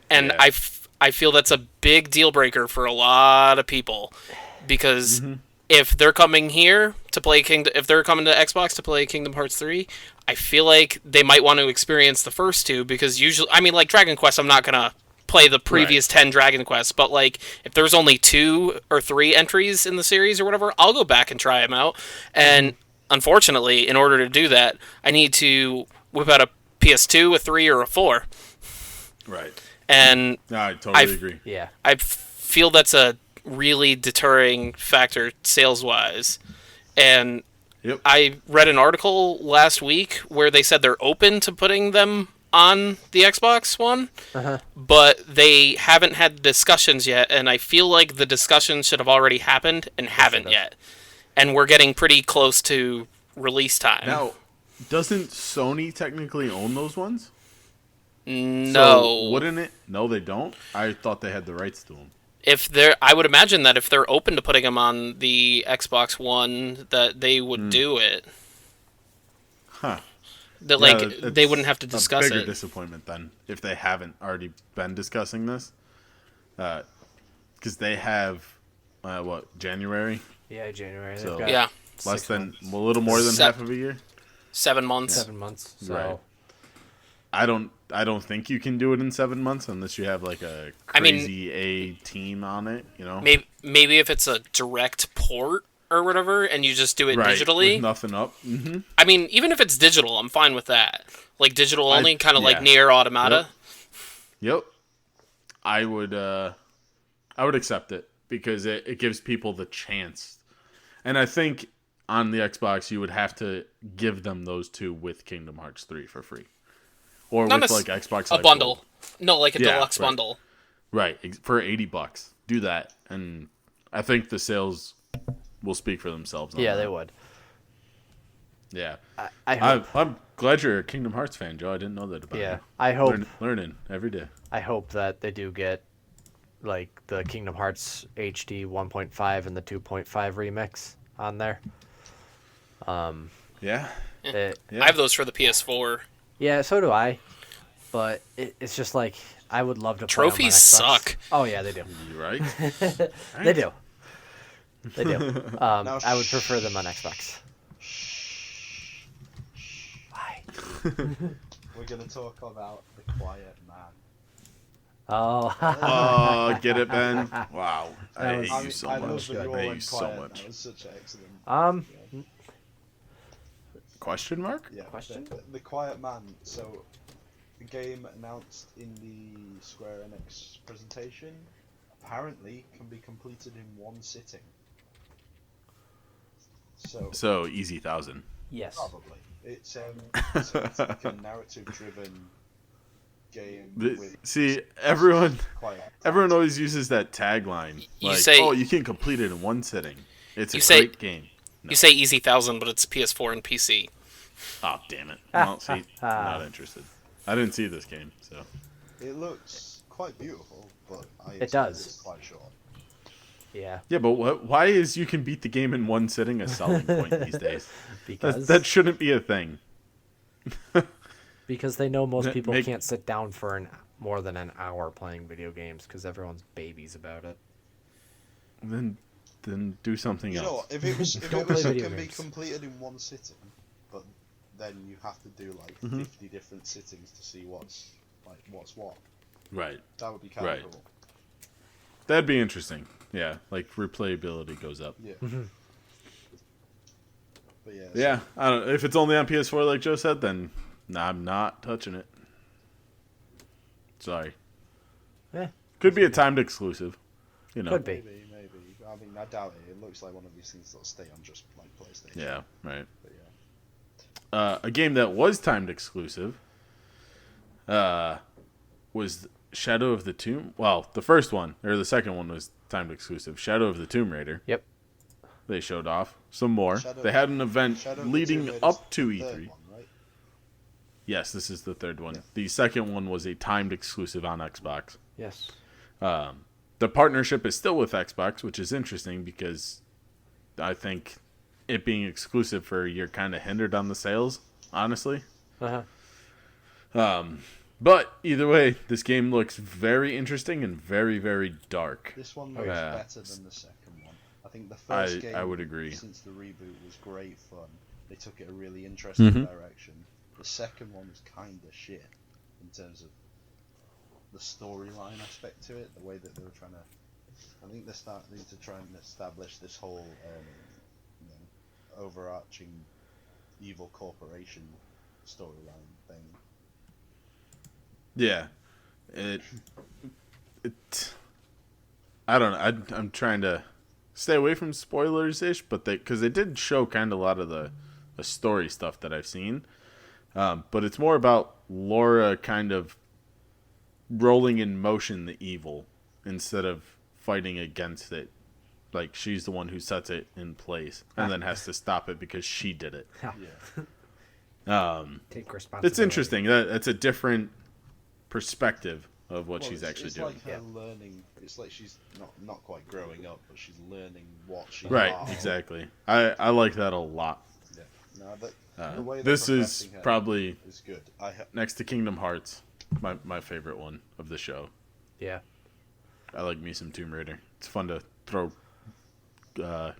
And Yeah. I feel that's a big deal breaker for a lot of people. Because if they're coming here to play if they're coming to Xbox to play Kingdom Hearts 3, I feel like they might want to experience the first two, because usually, I mean, like Dragon Quest, I'm not gonna play the previous 10 Dragon Quests, but like if there's only 2 or 3 entries in the series or whatever, I'll go back and try them out. And unfortunately, in order to do that, I need to whip out a PS2, a 3, or a 4. Right. And No, I totally agree. Yeah. I feel that's a really deterring factor sales-wise. And Yep. I read an article last week where they said they're open to putting them on the Xbox One, but they haven't had discussions yet, and I feel like the discussions should have already happened and haven't yet. And we're getting pretty close to release time. Now, doesn't Sony technically own those ones? No. So, wouldn't it? No, they don't. I thought they had the rights to them. I would imagine that if they're open to putting them on the Xbox One, that they would do it. Huh. That Yeah, they wouldn't have to discuss a bigger it. disappointment then, if they haven't already been discussing this. Because they have, January? Yeah, January. So- They've got Yeah, Less 6 than, months. a little more than Sep- half of a year? 7 months. 7 months. So Right. I don't think you can do it in 7 months unless you have like a I mean- crazy A team on it, you know? Maybe if it's a direct port or whatever, and you just do it Right, digitally. with nothing up. Mm-hmm. I mean, even if it's digital, I'm fine with that. Like digital only, kind of like yeah. Nier Automata. Yep. I would accept it because it gives people the chance. And I think on the Xbox you would have to give them those two with Kingdom Hearts 3 for free. Or Not with necess- like Xbox A Live bundle. Gold. No, like a Yeah, deluxe right. bundle. Right, for $80. Do that, and I think the sales will speak for themselves. On yeah, that. they would. Yeah, I hope. I'm glad you're a Kingdom Hearts fan, Joe. I didn't know that about Yeah, you. I hope. Learning every day. I hope that they do get like the Kingdom Hearts HD 1.5 and the 2.5 remix on there. Yeah, It, yeah. I have those for the PS4. yeah, so do I. But it's just like I would love to. Play them on Trophies Xbox. suck. Oh yeah, they do. You right? They do. They do. Now I would prefer them on Xbox. Why? We're gonna talk about The Quiet Man. Oh. Oh, get it, Ben? Wow. I was- hate you so I love much. that you all I hate went you so quiet. much. That was such an excellent. Question mark? Yeah. Question? The Quiet Man. So, the game announced in the Square Enix presentation apparently can be completed in one sitting. So easy 1,000. Yes. Probably. It's like a narrative-driven game with See, everyone quiet. always uses that tagline. You Like, say- oh, you can complete it in one sitting. It's a You say- great game. No. You say easy 1,000, but it's PS4 and PC. Oh, damn it. Well, see, I'm not interested. I didn't see this game, so. It looks quite beautiful, but It does. It's quite short. Yeah. Yeah, but why is you can beat the game in one sitting a selling point these days? Because That shouldn't be a thing. because they know most people Make- can't sit down for more than an hour playing video games because everyone's babies about it. Then do something You know, else. if it was Don't play video can be games. completed in one sitting, but then you have to do like Mm-hmm. 50 different sittings to see what's what. Right. That would be kind Right. of cool. That'd be interesting. Yeah, like replayability goes up. Yeah. Mm-hmm. But yeah. Yeah, I don't. If it's only on PS4, like Joe said, then I'm not touching it. Sorry. Yeah. Could be a timed exclusive. You know. Could be. Maybe. I mean, I doubt it. It looks like one of these things that'll stay on just like PlayStation. Yeah. Right. But yeah. A game that was timed exclusive. Was Shadow of the Tomb. Well, the first one or the second one was timed exclusive. Shadow of the Tomb Raider. Yep. They showed off some more. Shadow- They had an event Shadow of the leading Tomb Raider's up to the E3. third one, right? Yes, this is the third one. Yeah. The second one was a timed exclusive on Xbox. Yes. The partnership is still with Xbox, which is interesting because I think it being exclusive for a year kind of hindered on the sales, honestly. Uh-huh. But either way, this game looks very interesting and very, very dark. This one looks Yeah. better than the second one. I think the first game I would agree. since the reboot was great fun. They took it a really interesting Mhm. direction. The second one was kind of shit in terms of the storyline aspect to it, the way that they were trying to. I think they're starting to try and establish this whole overarching evil corporation storyline thing. Yeah. It I don't know. I'm trying to stay away from spoilers-ish, but because they did show kind of a lot of the story stuff that I've seen. But it's more about Laura kind of rolling in motion the evil instead of fighting against it. Like, she's the one who sets it in place and then has to stop it because she did it. Yeah. Take responsibility. It's interesting. That's a different perspective of what she's actually it's doing. Like her learning. It's like she's not quite growing up, but she's learning what she. Right, are. exactly. I like that a lot. Yeah. No, the way they're This is progressing her probably is good. next to Kingdom Hearts, my favorite one of the show. Yeah. I like me some Tomb Raider. It's fun to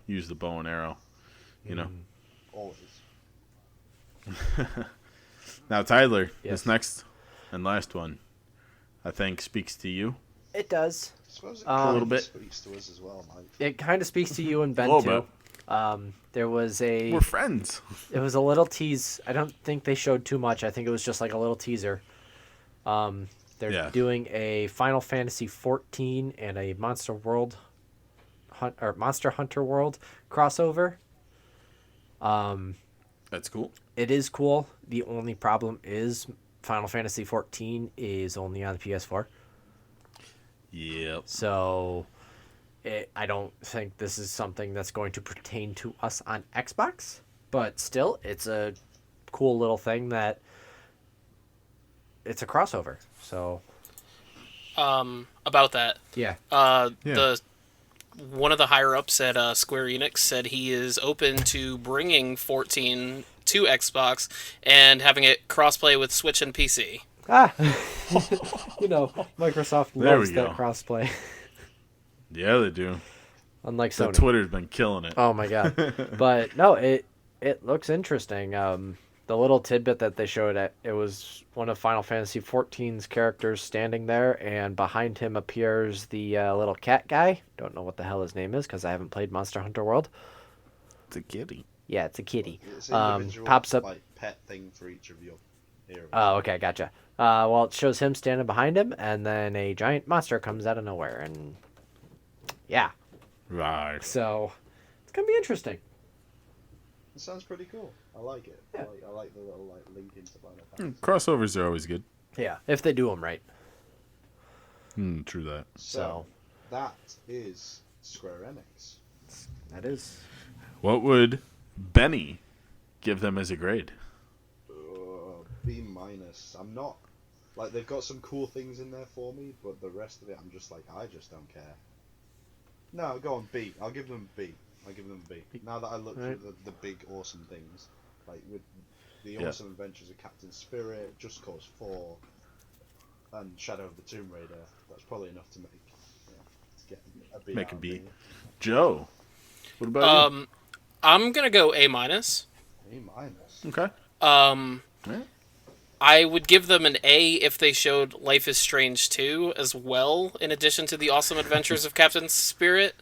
use the bow and arrow, you know. Always. Now, Tyler, Yes. this next and last one, I think, speaks to you. It does. I suppose it A kind little of bit. speaks to us as well, Mike. It kind of speaks to you and Ben A little too. There was a We're friends. it was a little tease. I don't think they showed too much. I think it was just like a little teaser. They're Yeah. doing a Final Fantasy 14 and a Monster Hunter World crossover. That's cool. It is cool. The only problem is Final Fantasy 14 is only on the PS4. Yep. So I don't think this is something that's going to pertain to us on Xbox. But still, it's a cool little thing that it's a crossover. So About that, yeah. Yeah. One of the higher ups at Square Enix said he is open to bringing 14 to Xbox and having it crossplay with Switch and PC. Microsoft There loves we that go. crossplay. Yeah, they do. Unlike So Sony. Twitter's been killing it. Oh my god. But no, it looks interesting. the little tidbit that they showed, it was one of Final Fantasy XIV's characters standing there, and behind him appears the little cat guy. Don't know what the hell his name is because I haven't played Monster Hunter World. It's a kitty. Yeah, it's a kitty. It's individual, Pops up. like pet thing for each of your heroes. Oh, okay, gotcha. Well, it shows him standing behind him, and then a giant monster comes out of nowhere, and yeah. Right. So it's gonna be interesting. It sounds pretty cool. I like it. Yeah. I like the little like link into Final Fantasy. Crossovers are always good. Yeah, if they do them right. True that. So that is Square Enix. That is. What would Benny give them as a grade? B minus. I'm not like they've got some cool things in there for me, but the rest of it, I'm just like I just don't care. No, go on B. I'll give them B. I'll give them B. Now that I look Right. through the big awesome things, like with the Yeah. awesome adventures of Captain Spirit, Just Cause 4, and Shadow of the Tomb Raider, that's probably enough to make to get a B. Make out a of B. me. Joe, what about you? I'm gonna go A minus. A minus. Okay. Yeah. I would give them an A if they showed Life is Strange 2 as well, in addition to the awesome adventures of Captain Spirit,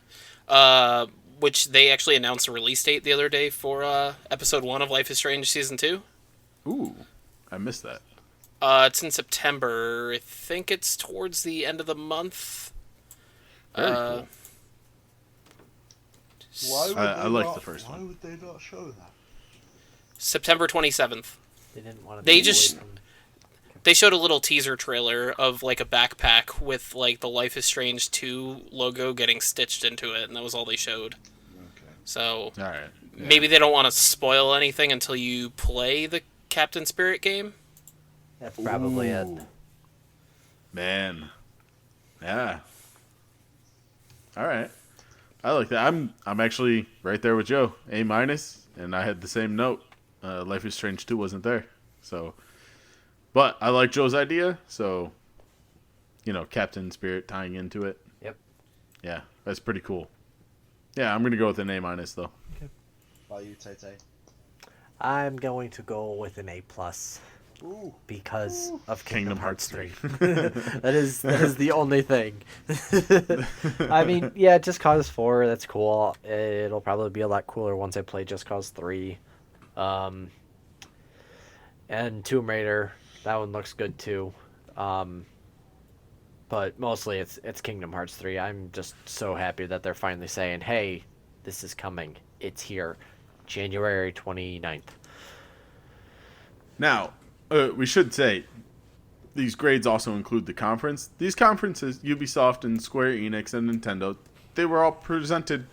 which they actually announced a release date the other day for episode 1 of Life is Strange Season 2. Ooh, I missed that. It's in September. I think it's towards the end of the month. Very cool. Why would I they like not, the first why one. would they not show that? September 27th. They didn't want to. They just they showed a little teaser trailer of like a backpack with like the Life is Strange 2 logo getting stitched into it, and that was all they showed. Okay. So All right. Yeah. maybe they don't want to spoil anything until you play the Captain Spirit game. That's probably it. Ooh. Man. Yeah. All right. I like that. I'm actually right there with Joe. A minus, and I had the same note. Life is Strange 2 wasn't there. So, but I like Joe's idea, so Captain Spirit tying into it. Yep. Yeah, that's pretty cool. Yeah, I'm going to go with an A minus though. Are you, Tay? I'm going to go with an A plus Ooh. because of Kingdom Hearts 3. that is the only thing. I mean, yeah, Just Cause 4, that's cool. It'll probably be a lot cooler once I play Just Cause 3. And Tomb Raider, that one looks good too. But mostly it's Kingdom Hearts 3. I'm just so happy that they're finally saying, hey, this is coming. It's here. January 29th. Now, we should say these grades also include the conference. These conferences, Ubisoft and Square Enix and Nintendo, they were all presented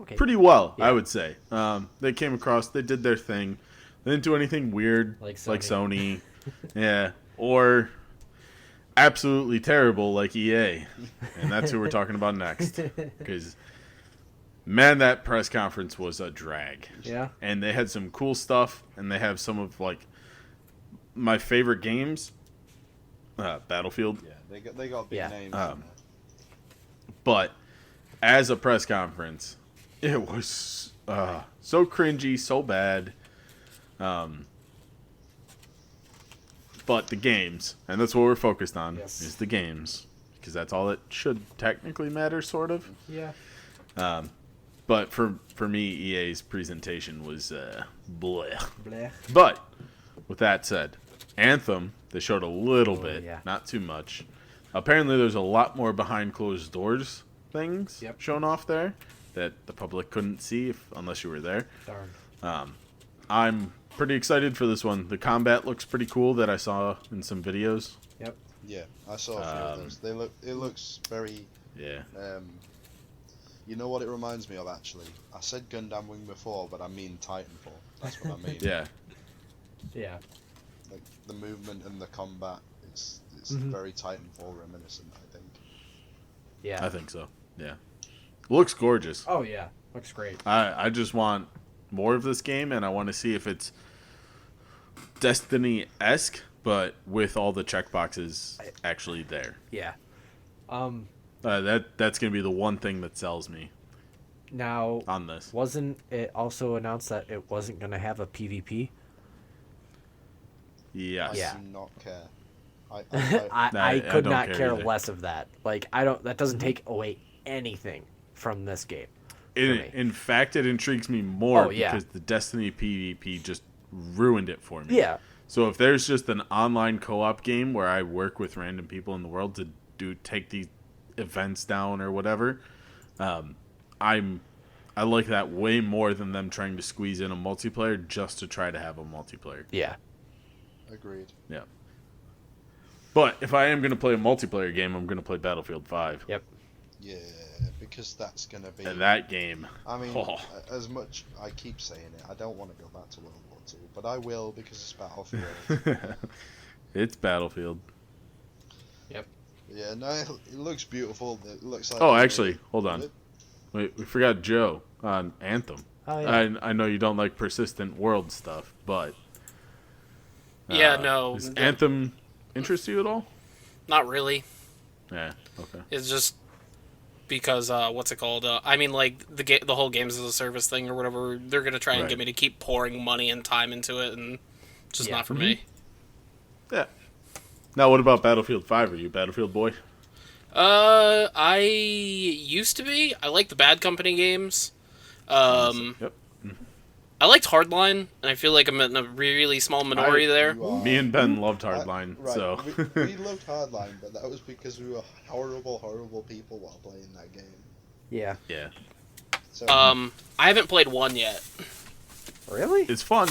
Okay. pretty well, Yeah. I would say. They came across, they did their thing. They didn't do anything weird Like like Sony. Sony. Yeah. Or absolutely terrible like EA. And that's who we're talking about next. Because, man, that press conference was a drag. Yeah. And they had some cool stuff, and they have some of, like, my favorite games. Battlefield. Yeah, they got big Yeah. names. But as a press conference, it was so cringy, so bad. But the games, and that's what we're focused on, Yes. is the games. Because that's all that should technically matter, sort of. Yeah. But for me, EA's presentation was bleh. Blech. But with that said, Anthem, they showed a little bit, yeah. not too much. Apparently, there's a lot more behind closed doors things Yep. shown off there that the public couldn't see unless you were there. Darn. I'm pretty excited for this one. The combat looks pretty cool that I saw in some videos. Yep. Yeah, I saw a few of those. It looks very. Yeah. You know what it reminds me of actually? I said Gundam Wing before, but I mean Titanfall. That's what I mean. Yeah. Yeah. Like the movement and the combat, it's Mhm. very Titanfall reminiscent, I think. Yeah. I think so. Yeah. Looks gorgeous. Oh yeah. Looks great. I just want more of this game, and I want to see if it's Destiny-esque, but with all the checkboxes actually there. Yeah. That's going to be the one thing that sells me Now, on this. wasn't it also announced that it wasn't going to have a PvP? Yes. Yeah. do not care. I could don't not care either. less of that. Like that doesn't take away anything from this game for me. In fact, it intrigues me more Oh, yeah. because the Destiny PvP just ruined it for me. Yeah. So if there's just an online co-op game where I work with random people in the world to take these events down or whatever, I like that way more than them trying to squeeze in a multiplayer just to try to have a multiplayer. Yeah. Agreed. Yeah. But if I am going to play a multiplayer game, I'm going to play Battlefield 5. Yep. Yeah, because that's gonna be. And that game. I mean, Oh. as much I keep saying it, I don't want to go back to World War II, but I will because it's Battlefield. It's Battlefield. Yeah, no, it looks beautiful. It looks like. Oh, actually, hold on. Wait, we forgot Joe on Anthem. Oh yeah. I know you don't like persistent world stuff, but Yeah, no, does Anthem interest you at all? not really. Yeah. Okay. It's just because what's it called? I mean, like the whole games as a service thing or whatever. They're gonna try and Right. get me to keep pouring money and time into it, and it's just Yeah. not for me. Yeah. Now, what about Battlefield 5? Are you a Battlefield boy? I used to be. I like the Bad Company games. Yep. I liked Hardline, and I feel like I'm in a really small minority there. You are- Me and Ben loved Hardline, Right, so we loved Hardline, but that was because we were horrible people while playing that game. Yeah. yeah, So I haven't played one yet. Really? it's fun.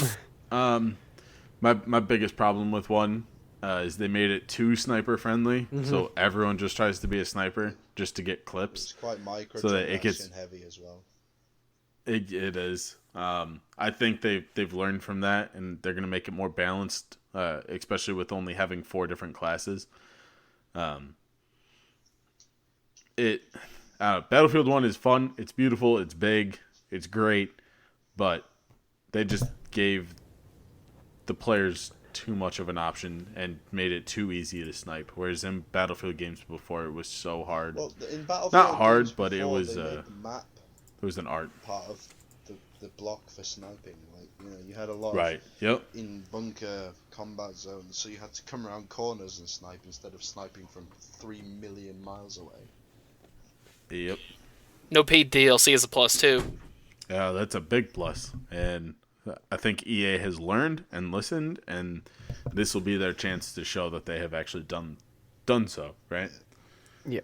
My biggest problem with one is they made it too sniper friendly, so everyone just tries to be a sniper just to get it's clips. quite micro So that it gets- heavy as well. It is. I think they've learned from that, and they're gonna make it more balanced, especially with only having 4 different classes. Battlefield 1 is fun. It's beautiful. It's big. It's great, but they just gave the players too much of an option and made it too easy to snipe. Whereas in Battlefield games before, it was so hard. Well, in Battlefield Not hard, games but it before, was, they made the map It was an art. part of the block for sniping. Like, you know, you had a lot Right. Yep. of in bunker combat zones, so you had to come around corners and snipe instead of sniping from 3 million miles away. Yep. No paid DLC is a plus too. Yeah, that's a big plus. And I think EA has learned and listened, and this will be their chance to show that they have actually done so, right? Yeah.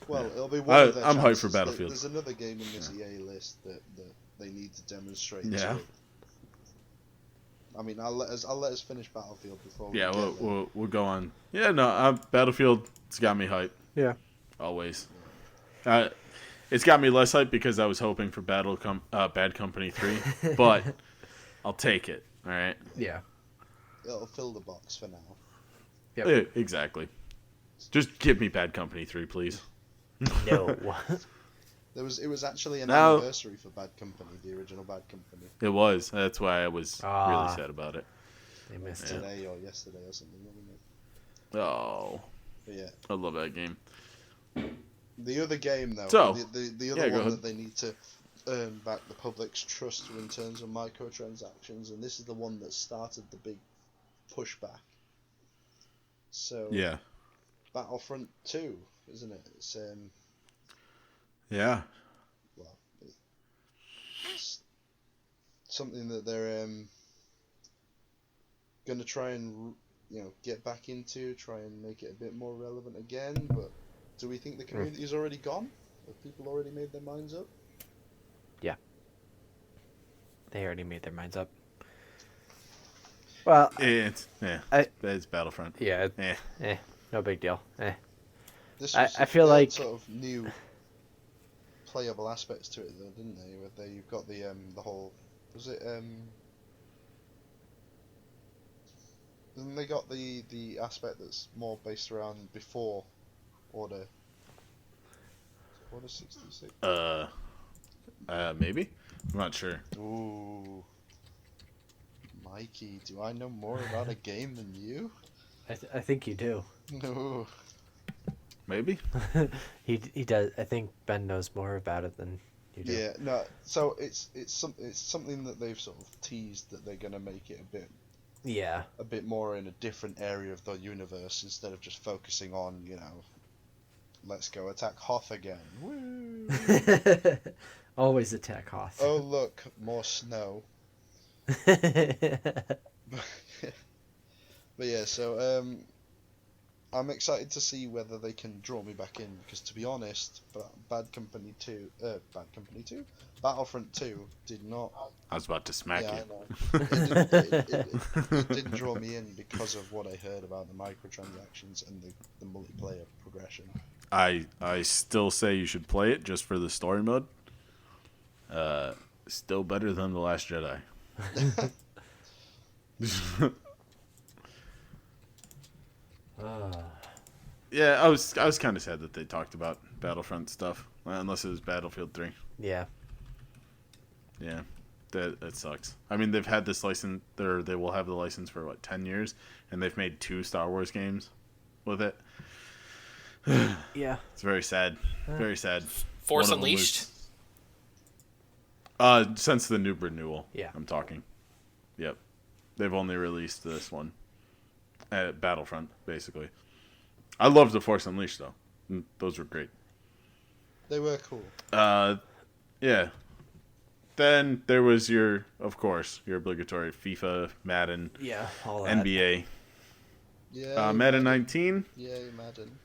Well, it'll be one of their I'm hyped for chances. Battlefield. There's another game in this EA list that they need to demonstrate. Yeah. too. I mean, I'll let us finish Battlefield before. Yeah, we get there. we'll go on. Yeah, no, Battlefield, it's got me hyped. Yeah. Always. It's got me less hyped because I was hoping for Bad Company 3, but I'll take it, all right? Yeah. It'll fill the box for now. Yep. Yeah, exactly. Just give me Bad Company 3, please. No. It was actually an No. anniversary for Bad Company, the original Bad Company. It was. That's why I was Ah. really sad about it. They missed it. Today or yesterday or something, wasn't it? Oh, But yeah. I love that game. The other game, though, So, the other yeah, go one ahead. that they need to earn back the public's trust in terms of microtransactions, and this is the one that started the big pushback. So, Yeah. Battlefront 2, isn't it? It's Yeah. well, it's something that they're gonna try and get back into, try and make it a bit more relevant again. But do we think the community's already gone? Have people already made their minds up? They already made their minds up. Well, It's Battlefront. yeah. Eh. No big deal. This I feel they had like- sort of new playable aspects to it, though, didn't they? Where you've got the whole Then they got the aspect that's more based around before Order 66. Maybe. I'm not sure. Ooh, Mikey, do I know more about a game than you? I think you do. No. Maybe. He does. I think Ben knows more about it than you do. Yeah, no. So it's something that they've sort of teased that they're gonna make it a bit Yeah. a bit more in a different area of the universe instead of just focusing on, let's go attack Hoth again. Woo! Always attack Hoth. Oh look, more snow. But yeah, so I'm excited to see whether they can draw me back in, because to be honest, Battlefront 2 did not. I was about to smack Yeah, you. I know. It didn't draw me in because of what I heard about the microtransactions and the multiplayer progression. I still say you should play it just for the story mode. Still better than The Last Jedi. Yeah, I was kind of sad that they talked about Battlefront stuff, unless it was Battlefield 3. Yeah. Yeah, that sucks. I mean, they've had this license, they will have the license for what, 10 years, and they've made 2 Star Wars games with it. Yeah. It's very sad. Very sad. Force One of them Unleashed. Since the new renewal. Yeah. I'm talking. Yep. They've only released this one at Battlefront, basically. I loved the Force Unleashed though. Those were great. They were cool. Yeah. Then there was of course, your obligatory FIFA, Madden, Yeah. All that. NBA, Yeah. Madden 19, Yeah, Madden.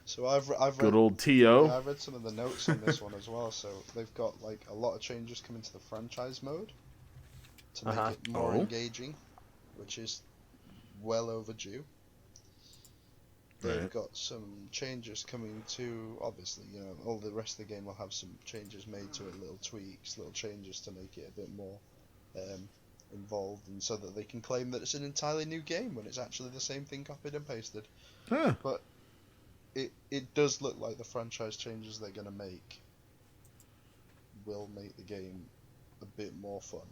So I've read, good old TO. I've read some of the notes on this one as well. So they've got like a lot of changes coming to the franchise mode to make it more engaging, which is well overdue. They've Right. got some changes coming to, obviously, all the rest of the game will have some changes made to it, little tweaks, little changes to make it a bit more involved, and so that they can claim that it's an entirely new game when it's actually the same thing copied and pasted. Huh. But it does look like the franchise changes they're going to make will make the game a bit more fun.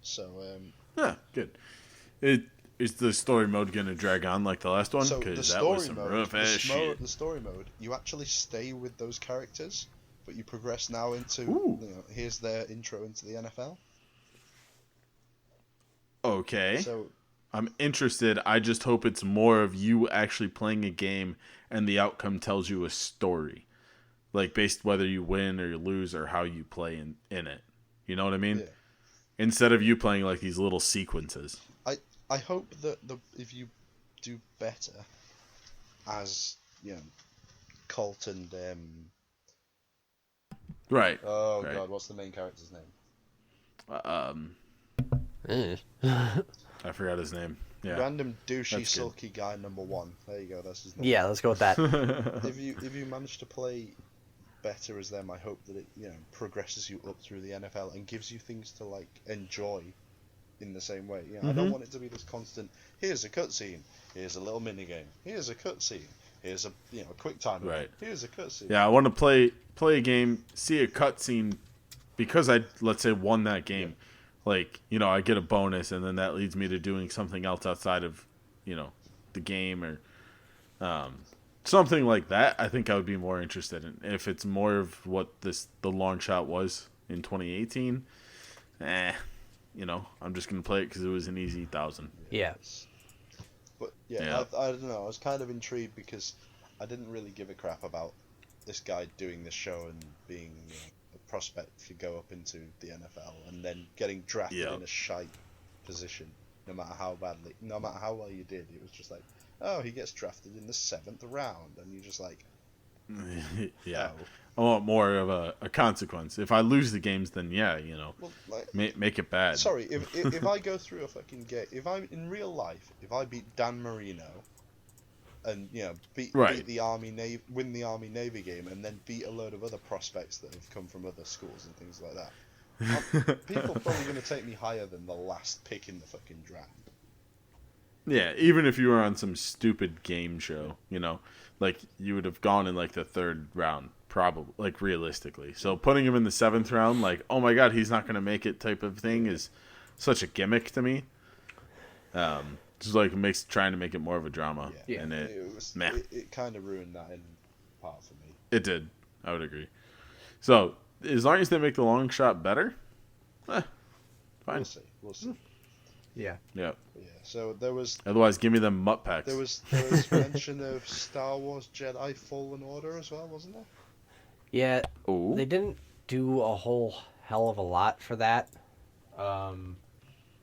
So, Yeah, good. Is the story mode going to drag on like the last one? so the Because that story was some mode, rough ass shit. the story mode, you actually stay with those characters, but you progress now into, Ooh. here's their intro into the NFL. Okay. So I'm interested. I just hope it's more of you actually playing a game and the outcome tells you a story. Like, based whether you win or you lose or how you play in it. You know what I mean? Yeah. Instead of you playing like these little sequences. I hope that if you do better as, Colt and Right. oh Right. god, what's the main character's name? I forgot his name. Yeah. Random douchey That's good. sulky guy number 1. There you go, that's his name. Yeah, let's go with that. If you manage to play better as them, I hope that it progresses you up through the NFL and gives you things to like enjoy in the same way. I don't want it to be this constant. Here's a cutscene. Here's a little mini game. Here's a cutscene. Here's a quick time. Right. Here's a cutscene. Yeah, I want to play a game, see a cutscene, because I, let's say, won that game. Like, I get a bonus, and then that leads me to doing something else outside of, the game or something like that. I think I would be more interested in. If it's more of what the long shot was in 2018, I'm just gonna play it because it was an easy 1,000. Yeah. But yeah. I don't know. I was kind of intrigued because I didn't really give a crap about this guy doing this show and being a prospect to go up into the NFL and then getting drafted in a shite position. No matter how well you did, it was just like, oh, he gets drafted in the 7th round, and you're just like, Yeah. oh. I want more of a consequence. If I lose the games, then Well, like, make it bad. sorry, if I go through a fucking game, if I in real life, if I beat Dan Marino, and beat the win the Army Navy game, and then beat a load of other prospects that have come from other schools and things like that, people are probably going to take me higher than the last pick in the fucking draft. Yeah, even if you were on some stupid game show, like you would have gone in like the 3rd round, probably, like realistically. So putting him in the 7th round, like, oh my god, he's not going to make it type of thing is such a gimmick to me. Just like trying to make it more of a drama. Yeah. And it kind of ruined that in part for me. It did. I would agree. So as long as they make the long shot better, fine. We'll see. Yeah. Yeah. Yeah. So there was Otherwise, give me them mutt packs. there was mention of Star Wars Jedi Fallen Order as well, wasn't there? Yeah, Ooh. they didn't do a whole hell of a lot for that.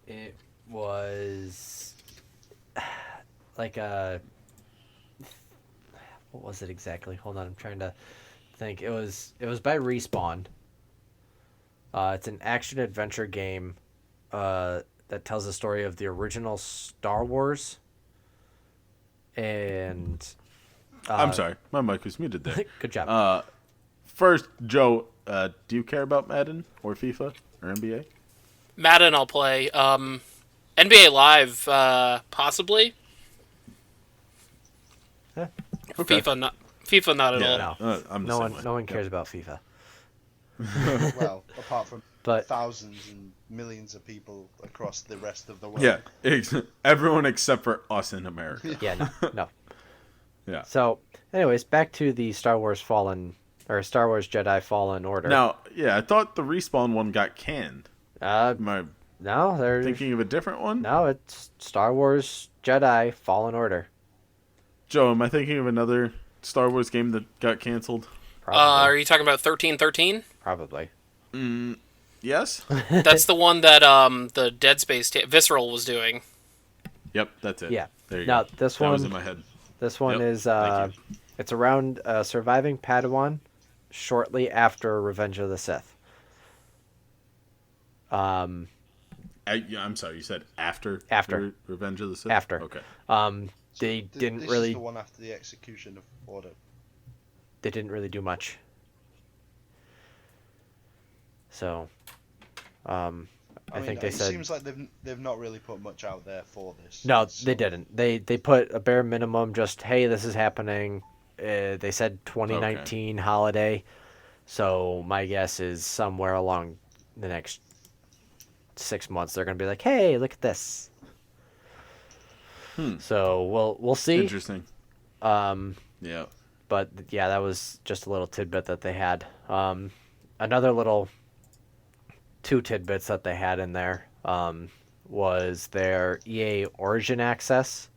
It was like a what was it exactly? Hold on, I'm trying to think. It was by Respawn. It's an action adventure game that tells the story of the original Star Wars. And I'm sorry, my mic was muted there. good job. First, Joe, do you care about Madden or FIFA or NBA? Madden I'll play. NBA Live, possibly. Yeah. Okay. FIFA not at all. No. I'm the same way. No one cares about FIFA. Well, apart from But thousands and millions of people across the rest of the world. Yeah, everyone except for us in America. yeah, no. Yeah. So, anyways, back to the Star Wars Jedi Fallen Order. Now, yeah, I thought the Respawn one got canned. Am I No, they're thinking of a different one? no, it's Star Wars Jedi Fallen Order. Joe, am I thinking of another Star Wars game that got canceled? Probably. Are you talking about 1313? Probably. Yes. That's the one that the Dead Space Visceral was doing. Yep, that's it. Yeah. There you Now, go. this that one was in my head. This one Yep, is thank it's around surviving Padawan shortly after Revenge of the Sith. I'm sorry, you said after After. Revenge of the Sith? After. Okay. They This didn't is really the one after the execution of Order. do much. So, I mean, think they it said seems like they've not really put much out there for this. no, It's they sort of- didn't. They put a bare minimum. Just hey, this is happening. They said 2019 holiday. So my guess is somewhere along the next 6 months they're gonna be like, hey, look at this. So we'll see. Interesting. Yeah. But yeah, that was just a little tidbit that they had. Another little two tidbits that they had in there was their EA Origin access.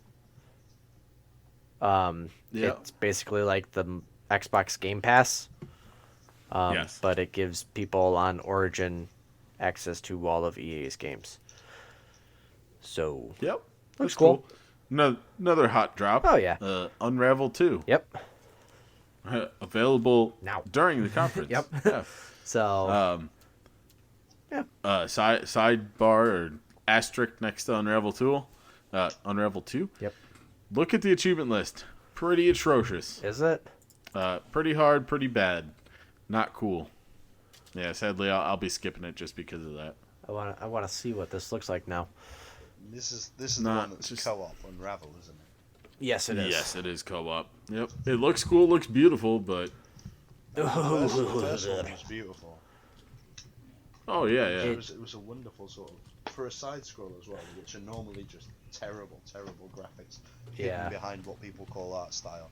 Yeah. It's basically like the Xbox Game Pass. Yes. But it gives people on Origin access to all of EA's games. So Yep. looks That's cool. Another hot drop. Oh, yeah. Unravel 2. Yep. Available Now. during the conference. Yep. Yeah. So yeah. Sidebar or asterisk next to Unravel 2. Unravel 2. Yep. Look at the achievement list. Pretty atrocious. Is it? Pretty hard, pretty bad. Not cool. Yeah, sadly, I'll be skipping it just because of that. I wanna see what this looks like now. This is the Nah, one that's just- co-op Unravel, isn't it? Yes, it is. Yes, it is co-op. Yep. It looks cool, looks beautiful, but The first one was beautiful. oh yeah. It was a wonderful sort of for a side scroll as well, which are normally just terrible graphics Yeah. hidden behind what people call art style.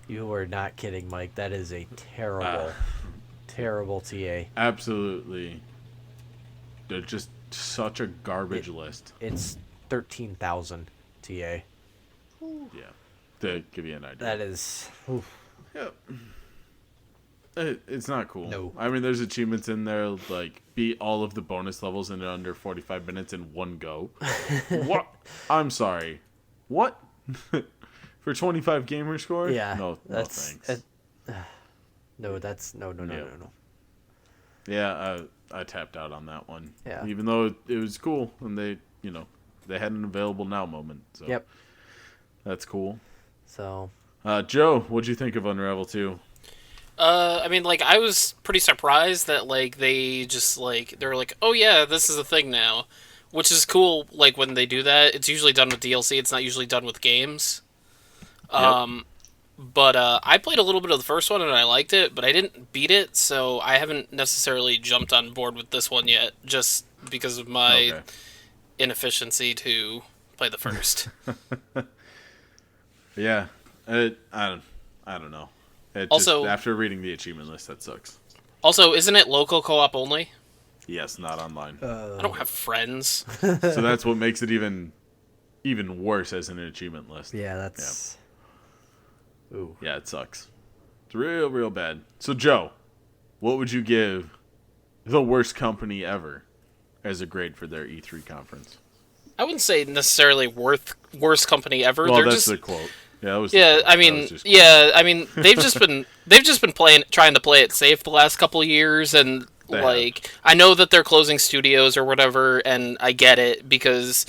You were not kidding, Mike. That is a terrible, terrible TA. Absolutely. They're just such a garbage list. It's 13,000 TA. Yeah. To give you an idea. That is. Oof. Yep. It's not cool. No. I mean, there's achievements in there like beat all of the bonus levels in under 45 minutes in one go. What? I'm sorry. What? For 25 gamer score? Yeah. No, that's thanks. no. That's no. Yeah. Yeah, I tapped out on that one. Yeah. Even though it was cool and they had an available now moment. So Yep. That's cool. So. Joe, what'd you think of Unravel 2? I mean, like, I was pretty surprised that, like, they just, like, they were like, oh yeah, this is a thing now. Which is cool, like, when they do that. It's usually done with DLC, it's not usually done with games. But I played a little bit of the first one and I liked it, but I didn't beat it, so I haven't necessarily jumped on board with this one yet, just because of my inefficiency to play the first. Yeah, I don't know. It Also- just, after reading the achievement list, that sucks. Also, isn't it local co-op only? Yes, not online. I don't have friends. So that's what makes it even worse as an achievement list. Yeah, that's. Yeah. Ooh. Yeah, it sucks. It's real bad. So Joe, what would you give the worst company ever as a grade for their E3 conference? I wouldn't say necessarily worst company ever. Well, They're that's just the quote. Yeah, that was. yeah. The quote. I That mean, was just yeah. I mean, they've just been trying to play it safe the last couple of years, and They like I know that they're closing studios or whatever, and I get it because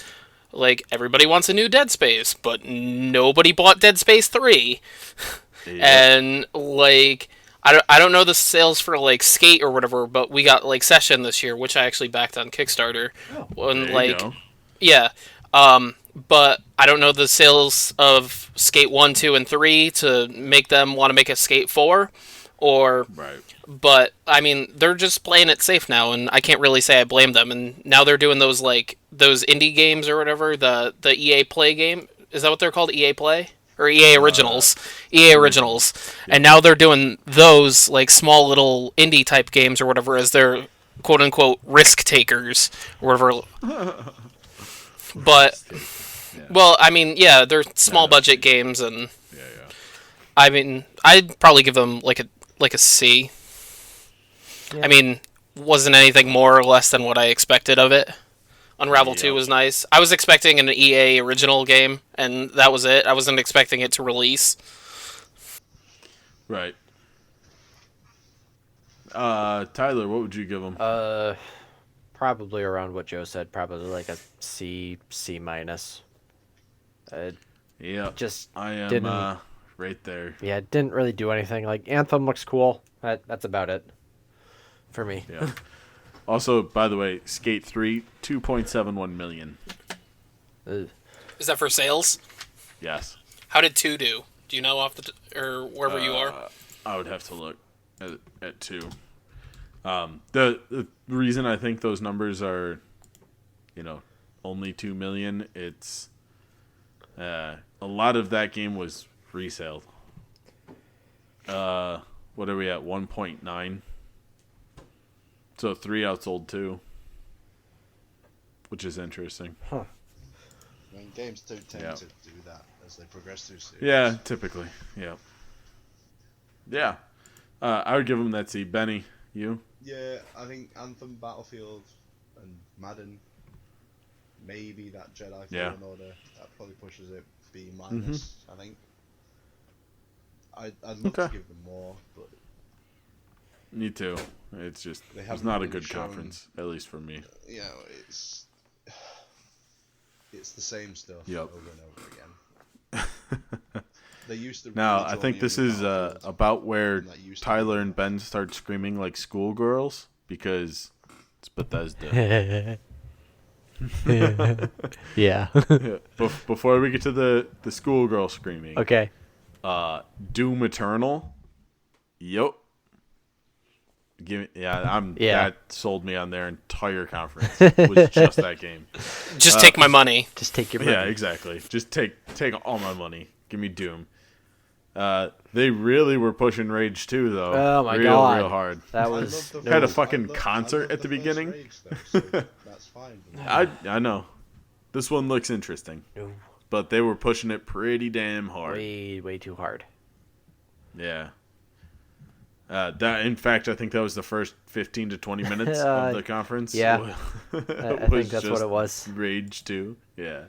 like everybody wants a new Dead Space, but nobody bought Dead Space 3, Yep. and like. I don't know the sales for like Skate or whatever, but we got like Session this year, which I actually backed on Kickstarter. And There you like go. yeah. But I don't know the sales of Skate 1, 2, and 3 to make them want to make a Skate 4. Right. But, I mean, they're just playing it safe now, and I can't really say I blame them. And now they're doing those, like, those indie games or whatever, the EA Play game. Is that what they're called? EA Play? Or EA Originals. EA Originals. And now they're doing those, like, small little indie type games or whatever as their quote unquote risk takers or whatever. But, well, I mean, yeah, they're small budget games, and Yeah. I mean, I'd probably give them like a C. Yeah. I mean, wasn't anything more or less than what I expected of it. Unravel 2 was nice. I was expecting an EA original game, and that was it. I wasn't expecting it to release. Right. Tyler, what would you give them? Probably around what Joe said. Probably like a C minus. Yeah. Just I am didn't. right there. Yeah, it didn't really do anything. Like Anthem looks cool. That's about it for me. Yeah. Also, by the way, Skate 3, 2.71 million. Ugh. Is that for sales? Yes. How did 2 do? Do you know off or wherever you are? I would have to look at 2. The reason I think those numbers are, only 2 million, it's a lot of that game was resale. What are we at? 1.9. So 3 outsold 2, which is interesting. Huh. I mean, games do tend Yeah. to do that as they progress through series. Yeah, typically. Yeah. Yeah. I would give them that C. Benny, you? Yeah, I think Anthem, Battlefield, and Madden. Maybe that Jedi Fallen Order. That probably pushes it B minus. I think. I'd love to give them more, but Me too. It's just They it's haven't not a really good shown- conference, at least for me. it's the same stuff Yep. over and over again. They used to. Now, really I draw think me this in with is Battlefield, about where and that used to Tyler be- and Ben start screaming like schoolgirls because it's Bethesda. Yeah. Before we get to the schoolgirl screaming, Okay. Doom Eternal. Yep. Yeah. That sold me on their entire conference. Was just that game. Just take my money. Just take your money. Yeah, exactly. Just take all my money. Give me Doom. They really were pushing Rage 2 though. Oh my real, God. real hard. That I was love the Had a first- fucking I love concert at the first beginning. Rage stuff, so that's fine. for me. I know. This one looks interesting, no, but they were pushing it pretty damn hard. way too hard. Yeah. In fact, I think that was the first 15 to 20 minutes of the conference. yeah. I think that's what it was. Rage 2. Yeah.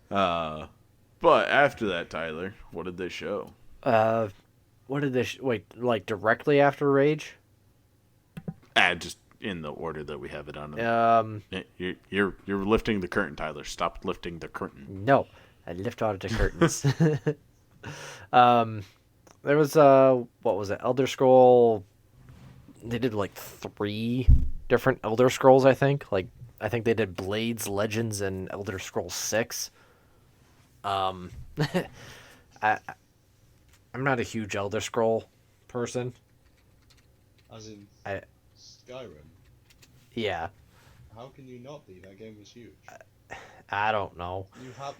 But after that, Tyler, what did they show? What did they wait, like directly after Rage? Just in the order that we have it on. You're lifting the curtain, Tyler. Stop lifting the curtain. No. I lift out the curtains. There was what was it? Elder Scroll. They did like 3 different Elder Scrolls, I think. Like I think they did Blades, Legends, and Elder Scrolls 6. I'm not a huge Elder Scroll person. As in I- Skyrim. Yeah, How can you not be? That game was huge. I don't know. You have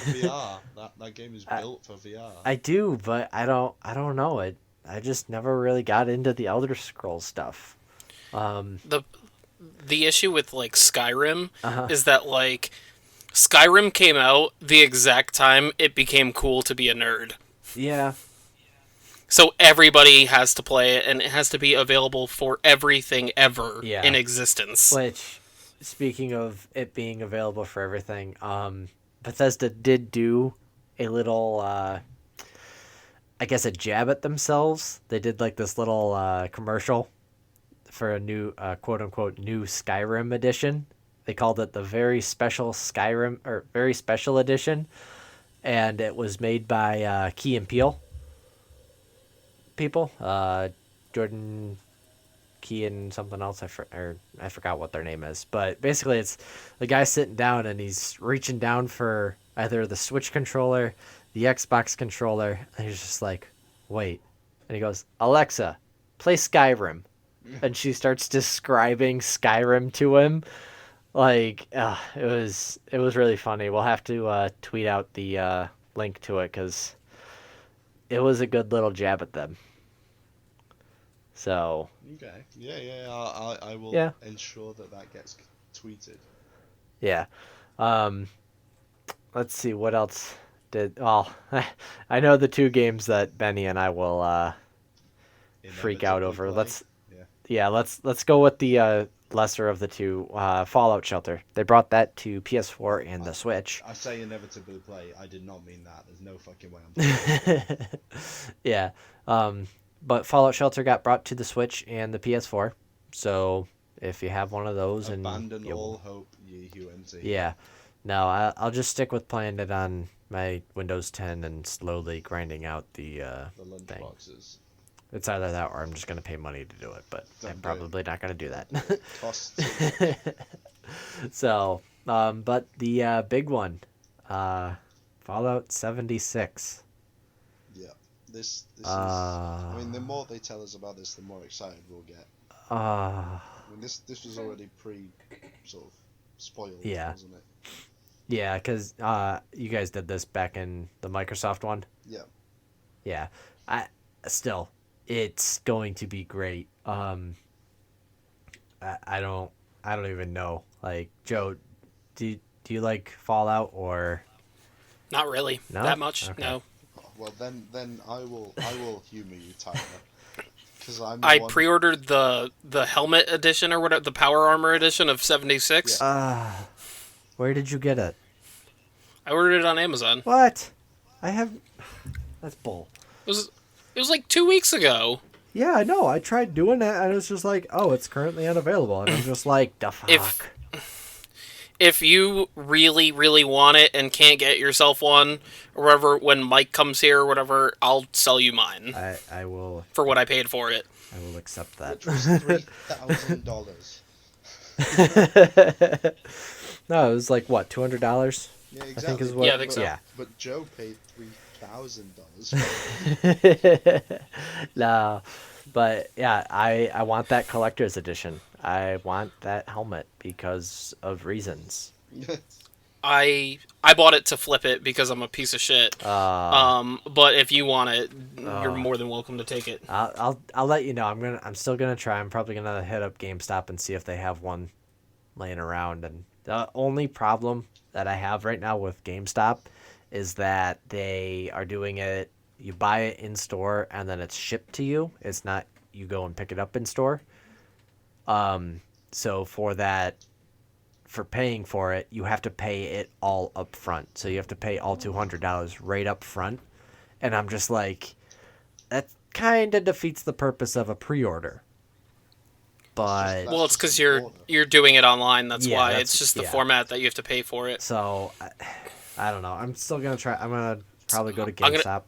VR. That game is built for VR. I do, but I don't know it. I just never really got into the Elder Scrolls stuff. The the issue with like Skyrim Uh-huh. is that like Skyrim came out the exact time it became cool to be a nerd. Yeah. So everybody has to play it, and it has to be available for everything ever Yeah. in existence. Which, speaking of it being available for everything, Bethesda did do a little, I guess, a jab at themselves. They did like this little commercial for a new, quote unquote, new Skyrim edition. They called it the Very Special Skyrim, or Very Special Edition, and it was made by Key and Peele people, Jordan Key and something else. I forgot what their name is, but basically it's the guy sitting down and he's reaching down for either the Switch controller, the Xbox controller, and he's just like, wait, and he goes, Alexa, play Skyrim, and she starts describing Skyrim to him. Like, it was really funny. We'll have to tweet out the link to it because it was a good little jab at them. So Okay. Yeah. I will Yeah. ensure that gets tweeted. yeah, let's see what else did. Well, I know the two games that Benny and I will freak out over. Inevitably play. Yeah, let's go with the lesser of the two, Fallout Shelter. They brought that to PS4 and the Switch. I say inevitably play. I did not mean that. There's no fucking way I'm playing it. Yeah, but Fallout Shelter got brought to the Switch and the PS4. So if you have one of those, Abandon and all hope, ye who enter. yeah, no, I'll just stick with playing it on my Windows 10 and slowly grinding out the The lunch thing. boxes. It's either that or I'm just gonna pay money to do it, but Don't I'm do probably not gonna do that. Costs. So, but the big one, Fallout 76. Yeah. This is. Uh, I mean, the more they tell us about this, the more excited we'll get. uh, I mean, this was already sort of spoiled, Yeah. wasn't it? yeah, because you guys did this back in the Microsoft one. Yeah. Yeah, still, it's going to be great. I don't even know. Like, Joe, do you like Fallout or Not really No? that much. Okay. No, Well, then I will humor you, Tyler, because I'm. The I one... pre-ordered the helmet edition or whatever, the power armor edition of 76. where did you get it? I ordered it on Amazon. What? I have. That's bull. It was like 2 weeks ago. Yeah, I know. I tried doing it, and it was just like, oh, it's currently unavailable, and I'm just like, the fuck. If you really, really want it and can't get yourself one, or whatever, when Mike comes here or whatever, I'll sell you mine I will. for what I paid for it. I will accept that. Which was $3,000. No, it was like what, $200? Yeah, exactly. I think is what. Yeah, I think so. Yeah. But Joe paid $3,000. No, but yeah, I want that collector's edition. I want that helmet because of reasons. I bought it to flip it because I'm a piece of shit. But if you want it, you're more than welcome to take it. I'll let you know. I'm still gonna try. I'm probably gonna hit up GameStop and see if they have one laying around. And the only problem that I have right now with GameStop is that they are doing it. You buy it in store and then it's shipped to you. It's not you go and pick it up in store. So for paying for it, you have to pay it all up front. So you have to pay all $200 right up front. And I'm just like, that kind of defeats the purpose of a pre-order. But Well, it's because you're doing it online. That's Yeah, why. that's- It's just the yeah. format that you have to pay for it. so I don't know. I'm still gonna try. I'm gonna probably go to I'm gonna- GameStop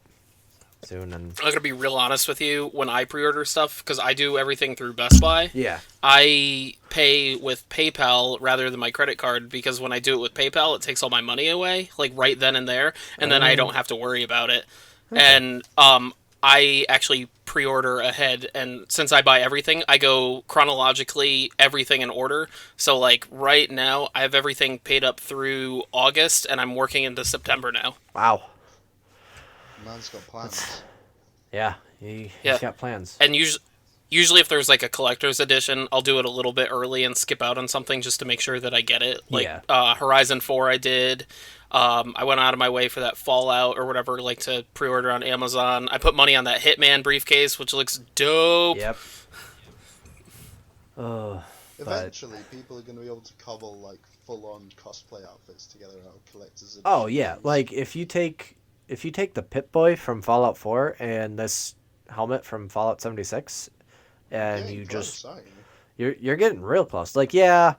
soon and I'm gonna be real honest with you. When I pre-order stuff, because I do everything through Best Buy, yeah. I pay with PayPal rather than my credit card because when I do it with PayPal, it takes all my money away, like right then and there, and then I don't have to worry about it. And I actually pre-order ahead, and since I buy everything, I go chronologically everything in order. So like right now, I have everything paid up through August, and I'm working into September now. Wow. Man's got plans. Yeah. He's Yeah. got plans. And Usually, if there's like a collector's edition, I'll do it a little bit early and skip out on something just to make sure that I get it. Like Yeah. Horizon 4, I did. I went out of my way for that Fallout or whatever, like to pre-order on Amazon. I put money on that Hitman briefcase, which looks dope. Yep. Oh, but Eventually, people are going to be able to cobble like full-on cosplay outfits together out of collector's edition. oh yeah, games. like if you take the Pip-Boy from Fallout 4 and this helmet from Fallout 76, and Getting you quite just exciting. you're getting real close. Like yeah,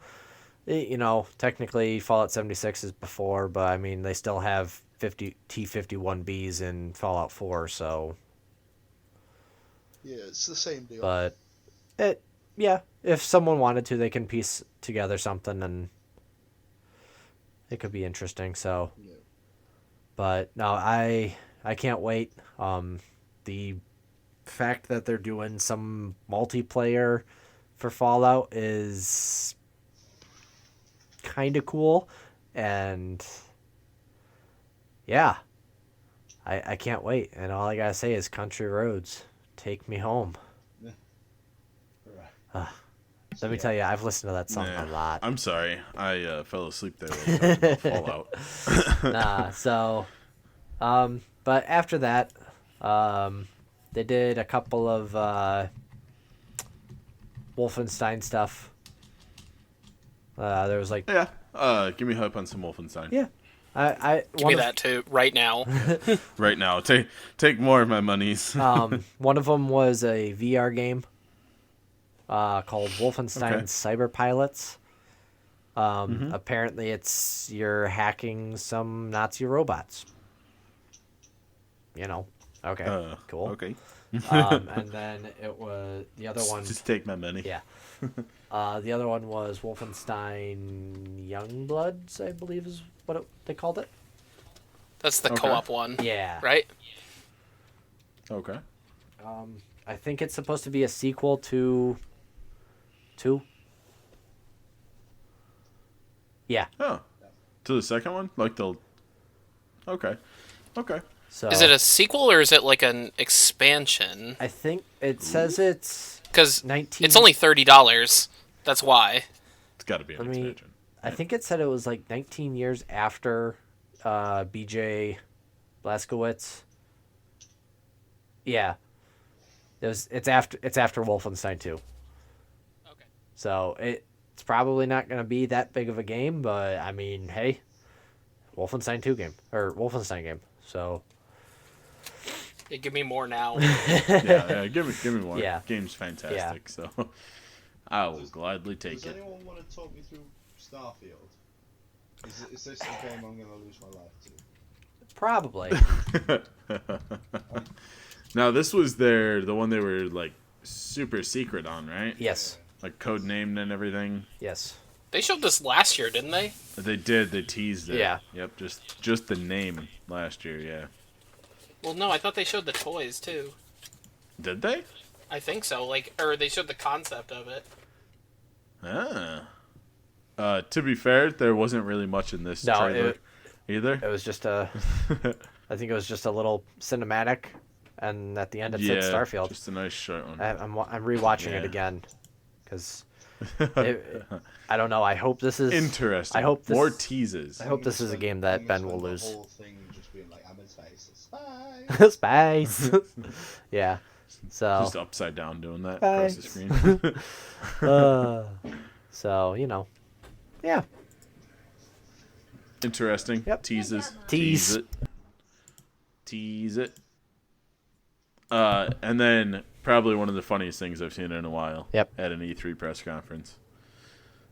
you know, technically Fallout 76 is before, but I mean they still have 50 T-51Bs in Fallout 4, so Yeah, it's the same deal. but yeah, if someone wanted to, they can piece together something and it could be interesting. So, Yeah. but no, I can't wait. The fact that they're doing some multiplayer for Fallout is kind of cool, and yeah, I can't wait. And all I gotta say is, Country Roads, take me home. Right. Let me tell you, I've listened to that song Yeah. a lot. I'm sorry. I fell asleep there while we talked about Fallout. Nah, so, but after that, they did a couple of Wolfenstein stuff. There was like, Yeah. Give me hype on some Wolfenstein. yeah, I Give one me of, that too, right now. Right now. Take more of my monies. one of them was a VR game, called Wolfenstein Okay. Cyber Pilots. Apparently, you're hacking some Nazi robots. You know, okay, cool. Okay. And then it was the other one. Just take my money. Yeah. The other one was Wolfenstein Youngbloods, I believe is what they called it. That's the Okay. co-op one, Yeah. right? Okay. I think it's supposed to be a sequel to 2. Yeah. Oh. To the second one? Like the... Okay. Okay. So Is it a sequel or is it like an expansion? I think it says it's Because 19. it's only $30. That's why. It's got to be an Let me- expansion. I think it said it was like 19 years after BJ Blazkowicz. Yeah. It's after Wolfenstein 2. Okay. So it's probably not going to be that big of a game, but I mean, hey, Wolfenstein 2 game or Wolfenstein game. So Yeah, give me more now. Yeah, give me more. Yeah. Game's fantastic, so I will gladly take Does it. anyone want to talk me through Starfield? Is this the game I'm going to lose my life to? probably. Now this was the one they were like super secret on, right? Yes. Like code named and everything. Yes. They showed this last year, didn't they? They did. They teased it. Yeah. Yep. Just the name last year. Yeah. Well, no, I thought they showed the toys too. Did they? I think so. Or they showed the concept of it. Ah. To be fair, there wasn't really much in this No, trailer either. It was just I think it was just a little cinematic, and at the end it said Starfield. Just a nice short one. I'm rewatching it Yeah. again, because I don't know. I hope this is Interesting. I hope this- more teases. I hope this is a game that Ben will The lose. whole thing just being like, I'm in space. Spy. Space. Yeah. So Just upside down doing that across the Space. screen. so yeah. Interesting. Yep. Teases. Tease. it. Tease it. And then probably one of the funniest things I've seen in a while. Yep. At an E3 press conference.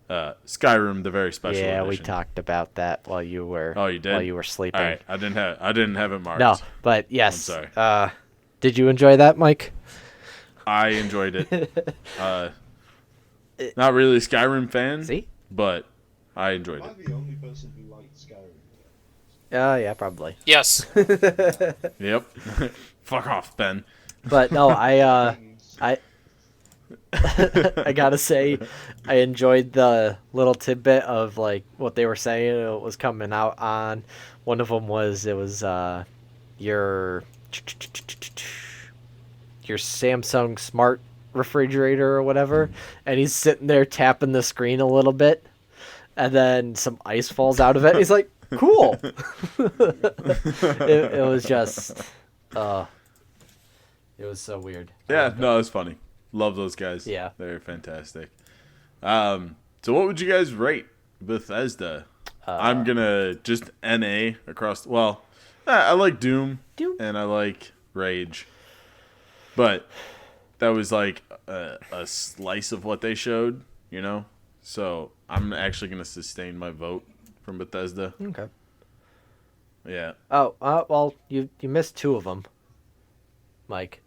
Skyrim, the very special Yeah, we edition. talked about that while you were Oh, you did? while you were sleeping. All right, I didn't have it marked. No, but yes. I'm sorry. Did you enjoy that, Mike? I enjoyed it. Not really a Skyrim fan, See? but I enjoyed Am I it. the only person who liked Skyrim? Yeah, probably. Yes. Yep. Fuck off, Ben. But no, I Things- I gotta say, I enjoyed the little tidbit of like what they were saying it was coming out on. One of them was your Samsung smart refrigerator or whatever, and he's sitting there tapping the screen a little bit, and then some ice falls out of it. He's like, cool. It was just, it was so weird. Yeah, no, it's funny. Love those guys. Yeah. They're fantastic. So what would you guys rate Bethesda? I'm going to just NA across. Well, I like Doom. And I like Rage. But that was like a slice of what they showed, you know? So I'm actually going to sustain my vote from Bethesda. Okay. Yeah. Oh, well, you missed 2 of them, Mike.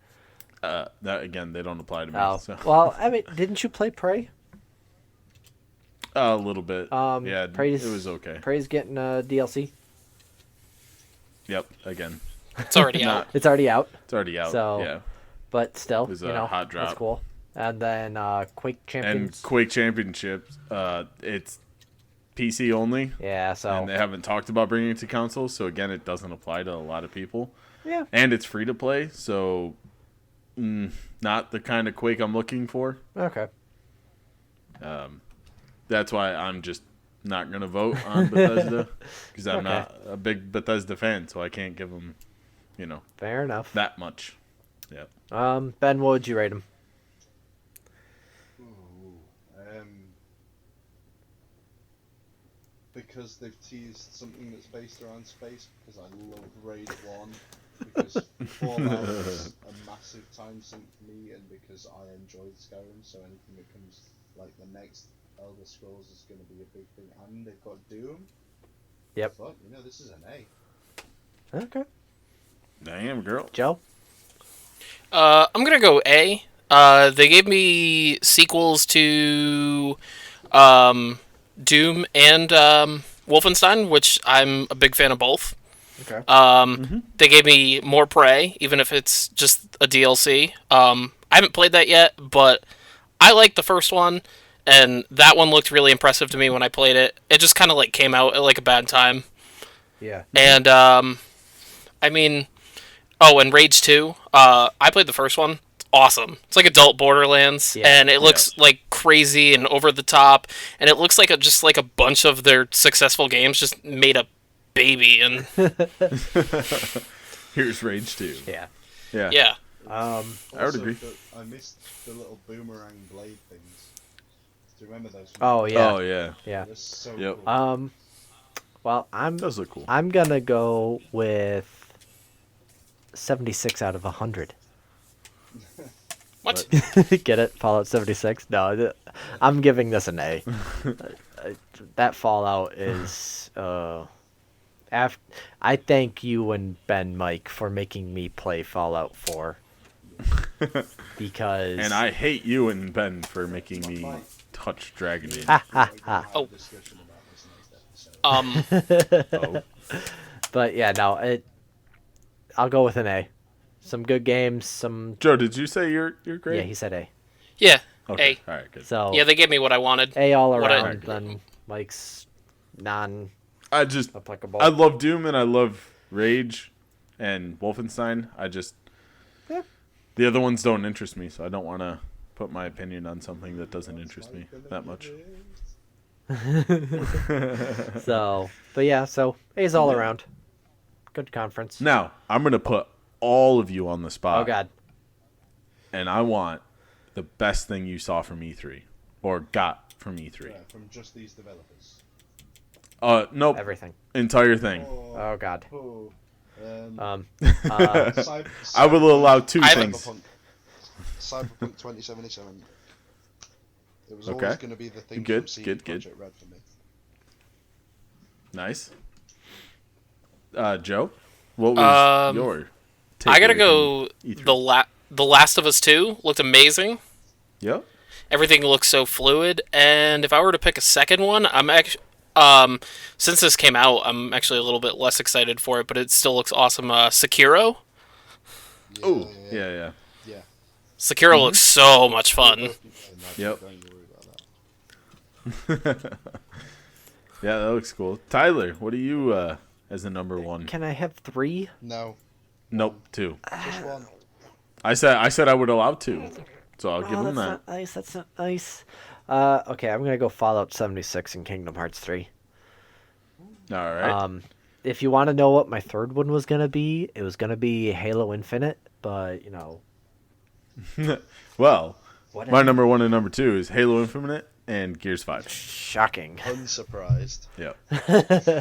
That again, they don't apply to me. Oh, So. well, I mean, didn't you play Prey? A little bit. Yeah, Prey's, it was okay. Prey's getting a DLC. Yep, again. It's already out. It's already out. It's already out. So, yeah. But still, It was you a know, hot drop. that's cool. And then Quake Champions. And Quake Championships, it's PC only. Yeah, so. And they haven't talked about bringing it to console, so again, it doesn't apply to a lot of people. Yeah. And it's free to play, so not the kind of Quake I'm looking for. Okay. That's why I'm just not going to vote on Bethesda, because I'm not a big Bethesda fan, so I can't give them, you know, Fair enough. that much. Yeah. Ben, what would you rate him? Because they've teased something that's based around space, because I love Raid 1, because Fallout is a massive time sink for me, and because I enjoyed Skyrim, so anything that comes like the next Elder Scrolls is going to be a big thing, and they've got Doom. Yep. But, you know, this is an A. Okay. Damn, girl. Joe? I'm gonna go A. They gave me sequels to Doom and Wolfenstein, which I'm a big fan of both. Okay. They gave me more Prey, even if it's just a DLC. I haven't played that yet, but I liked the first one, and that one looked really impressive to me when I played it. It just kind of like came out at like a bad time. Yeah. And I mean, and Rage 2. I played the first one. It's awesome. It's like adult Borderlands, and it looks like crazy and over the top, and it looks like just like a bunch of their successful games just made a baby. And Here's Rage 2. Yeah. Yeah. yeah, I would agree. I missed the little boomerang blade things. Do you remember those? Oh, yeah. Oh, yeah. Yeah. They're so Yep. cool. Well, Those look cool. I'm gonna go with 76 out of 100. what? Get it? Fallout 76? No, I'm giving this an A. That Fallout is... I thank you and Ben Mike for making me play Fallout 4. Because... And I hate you and Ben for making me touch Dragon Age. Oh. Discussion about this next episode. Oh. But yeah, no, I'll go with an A. Some good games, some... Joe, did you say you're great? Yeah, he said A. Yeah, Okay. A. All right, good. So Yeah, they gave me what I wanted. A all What I- around, then Mike's non-applicable. I love Doom and I love Rage and Wolfenstein. Yeah. The other ones don't interest me, so I don't want to put my opinion on something that doesn't interest me that much. So, but yeah, so A's all around. Good conference. Now, I'm going to put all of you on the spot. Oh, God. And I want the best thing you saw from E3 or got from E3. Yeah, from just these developers. Nope. Everything. Entire thing. Oh, God. Oh, I will allow two things. Cyberpunk 2077. It was Okay. always going to be the thing Good, from CD good, good. Projekt Red for me. Nice. Joe, what was your take? I gotta go. E3? The Last of Us 2 looked amazing. Yep. Everything looks so fluid, and if I were to pick a second one, I'm actually since this came out, I'm actually a little bit less excited for it, but it still looks awesome. Sekiro. Oh, yeah. Sekiro looks so much fun. Yep. Yeah, that looks cool. Tyler, what do you as the number one? Can I have 3? No, Nope, 2. just one. I said I would allow 2. So I'll give them that. Not nice. That's not nice. Okay, I'm gonna go Fallout 76 and Kingdom Hearts 3. All right. If you want to know what my third one was gonna be, it was gonna be Halo Infinite, but you know. Well, Whatever. my number 1 and number 2 is Halo Infinite and Gears 5. Shocking. Unsurprised. Yep.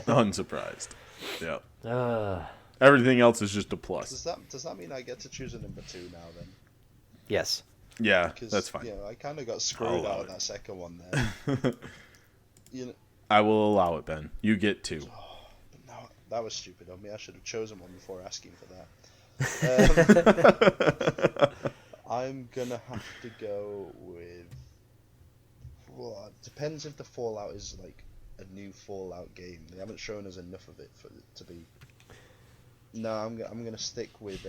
Unsurprised. Yep. Uh, Everything else is just a plus. Does that mean I get to choose a number 2 now then? yes. Yeah, Because that's fine. I kind of got screwed I'll allow out of it. that second one there. you know, I will allow it, Ben. You get 2. but no, that was stupid of me. I should have chosen one before asking for that. I'm gonna have to go with. Well, it depends if the Fallout is like a new Fallout game. They haven't shown us enough of it for it to be. No, I'm gonna stick with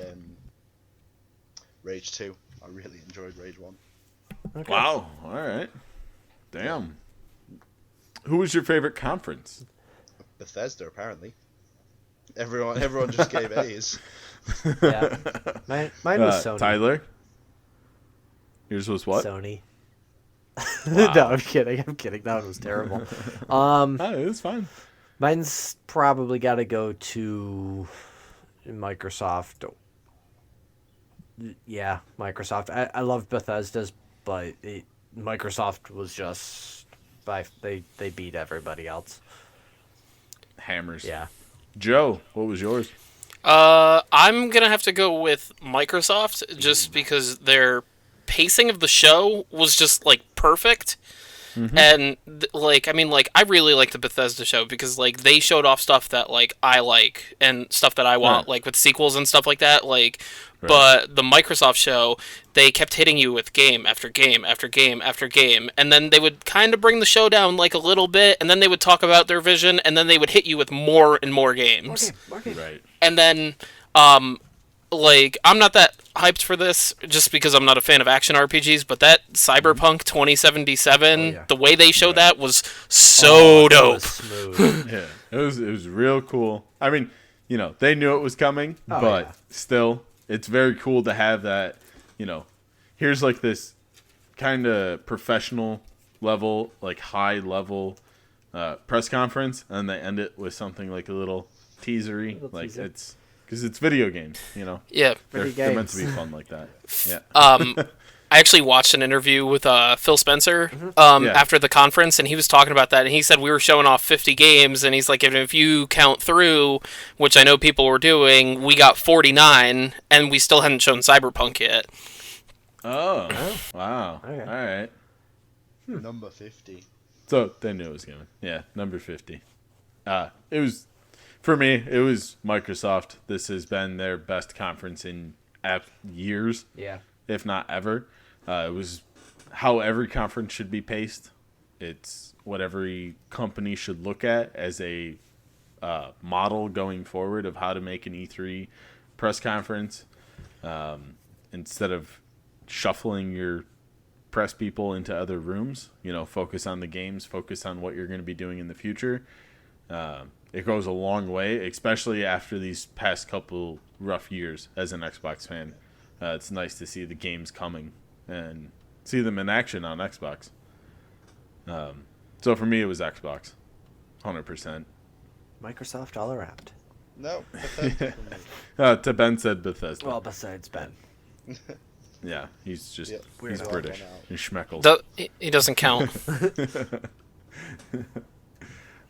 Rage 2. I really enjoyed Rage 1. Okay. Wow. All right. Damn. Who was your favorite conference? Bethesda, apparently. Everyone just gave A's. Yeah. Mine was Sony. Tyler? Yours was what? Sony. Wow. No, I'm kidding. That one was terrible. Oh, it was fine. Mine's probably got to go to Microsoft. Yeah, Microsoft. I love Bethesda's, but Microsoft was just they beat everybody else. Hammers. Yeah. Joe, what was yours? I'm gonna have to go with Microsoft just because their pacing of the show was just like perfect. And I really like the Bethesda show because like they showed off stuff that like I like and stuff that I want, like with sequels and stuff like that. Like, but the Microsoft show, they kept hitting you with game after game after game after game, and then they would kind of bring the show down like a little bit, and then they would talk about their vision, and then they would hit you with more and more games. Right. And then, I'm not that hyped for this just because I'm not a fan of action RPGs, but that Cyberpunk 2077, the way they showed that was so dope. Was smooth. Yeah. It was real cool. I mean, they knew it was coming, but still, it's very cool to have that, here's like this kind of professional level, like high level press conference, and they end it with something like a little teasery. Teaser. It's because it's video games, Yeah. They're meant to be fun like that. Yeah. I actually watched an interview with Phil Spencer after the conference, and he was talking about that, and he said we were showing off 50 games, and he's like, if you count through, which I know people were doing, we got 49, and we still hadn't shown Cyberpunk yet. Oh. Wow. Okay. All right. Number 50. So they knew it was coming. Yeah, number 50. It was, for me, it was Microsoft. This has been their best conference in years, Yeah. if not ever. It was how every conference should be paced. It's what every company should look at as a model going forward of how to make an E3 press conference. Instead of shuffling your press people into other rooms, focus on the games, focus on what you're going to be doing in the future. It goes a long way, especially after these past couple rough years as an Xbox fan. It's nice to see the games coming and see them in action on Xbox. So for me, it was Xbox, 100%. Microsoft all around. No, Bethesda for me. To Ben said Bethesda. Well, besides Ben. Yeah, he's just Yep, he's weird. British. One out. He's schmeckles. He doesn't count.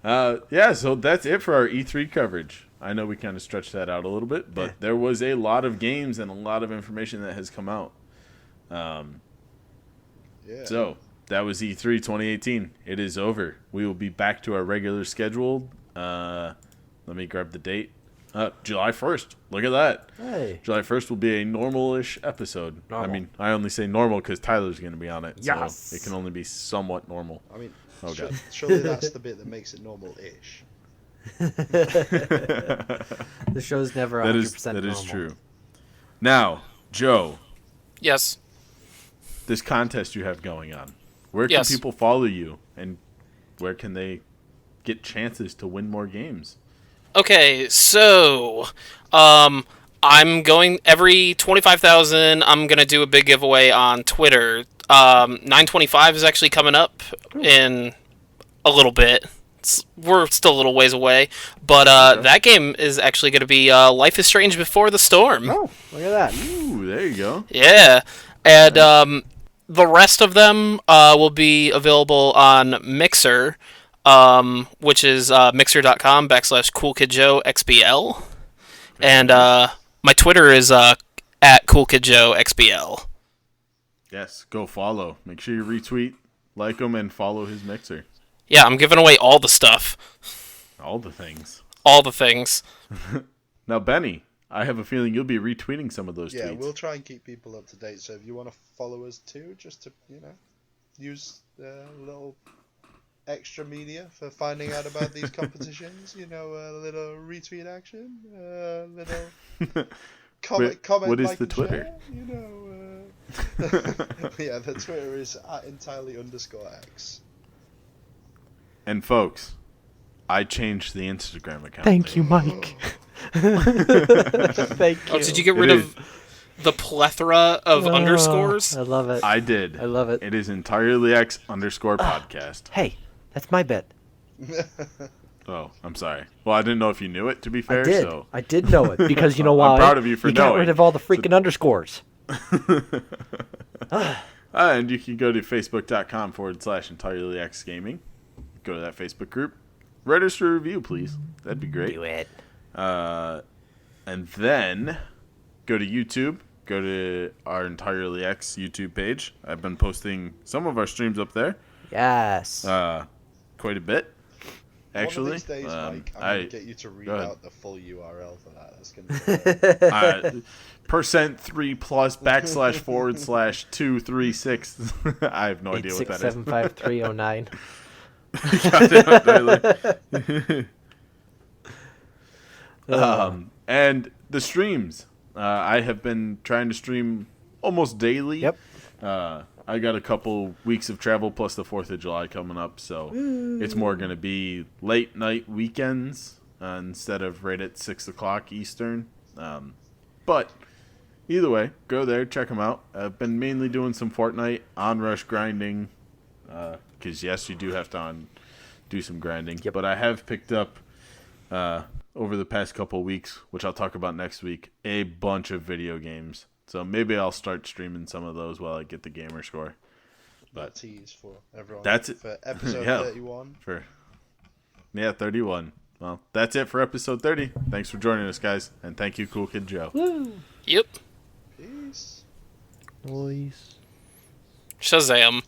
Yeah, so that's it for our E3 coverage. I know we kind of stretched that out a little bit, but there was a lot of games and a lot of information that has come out. Yeah. So that was E3 2018. It is over. We will be back to our regular schedule. Let me grab the date. July 1st. Look at that. Hey. July 1st will be a normal-ish episode. Normal. I mean, I only say normal because Tyler's going to be on it. Yes. So it can only be somewhat normal. I mean, Oh, God. surely that's the bit that makes it normal-ish. The show's never 100% That normal. is true. Now, Joe, Yes. this contest you have going on, where can Yes. people follow you and where can they get chances to win more games? Okay, so I'm going every 25,000. I'm gonna do a big giveaway on Twitter. 925 is actually coming up in a little bit. We're still a little ways away, but that game is actually going to be Life is Strange Before the Storm. Oh, look at that. Ooh, there you go. Yeah, and the rest of them will be available on Mixer, which is mixer.com/CoolKidJoe XBL, and my Twitter is at CoolKidJoe XBL. Yes, go follow. Make sure you retweet, like him, and follow his Mixer. Yeah, I'm giving away all the stuff. All the things. All the things. Now, Benny, I have a feeling you'll be retweeting some of those tweets. Yeah, we'll try and keep people up to date. So if you want to follow us too, just to use a little extra media for finding out about these competitions. A little retweet action, a little comment. What is like the and Twitter? Share, yeah, the Twitter is @entirely_X. And folks, I changed the Instagram account. Thank you, Mike. Thank you. Oh, did you get rid of the plethora of underscores? I love it. I did. I love it. It is entirely X_podcast. Hey, that's my bit. Oh, I'm sorry. Well, I didn't know if you knew it, to be fair. I did know it because you know why? I'm proud of you for you got knowing. rid of all the freaking underscores. And you can go to facebook.com/entirelyxgaming. Go to that Facebook group. Write us a review, please. That'd be great. Do it. And then go to YouTube. Go to our Entirely X YouTube page. I've been posting some of our streams up there. Yes. Quite a bit, actually. One of these days, Mike, I'm going to get you to read out the full URL for that. That's going to be %3+///236. I have no idea what that is. 8675309. And the streams. I have been trying to stream almost daily. Yep. I got a couple weeks of travel plus the 4th of July coming up, so it's more going to be late night weekends instead of right at 6 o'clock Eastern. But either way, go there, check them out. I've been mainly doing some Fortnite on-rush grinding. Because, yes, you do have to do some grinding. Yep. But I have picked up, over the past couple weeks, which I'll talk about next week, a bunch of video games. So maybe I'll start streaming some of those while I get the gamer score. But tease for everyone. That's it. For episode Yeah. 31. 31. Well, that's it for episode 30. Thanks for joining us, guys. And thank you, Cool Kid Joe. Woo. Yep. Peace. Noise. Shazam.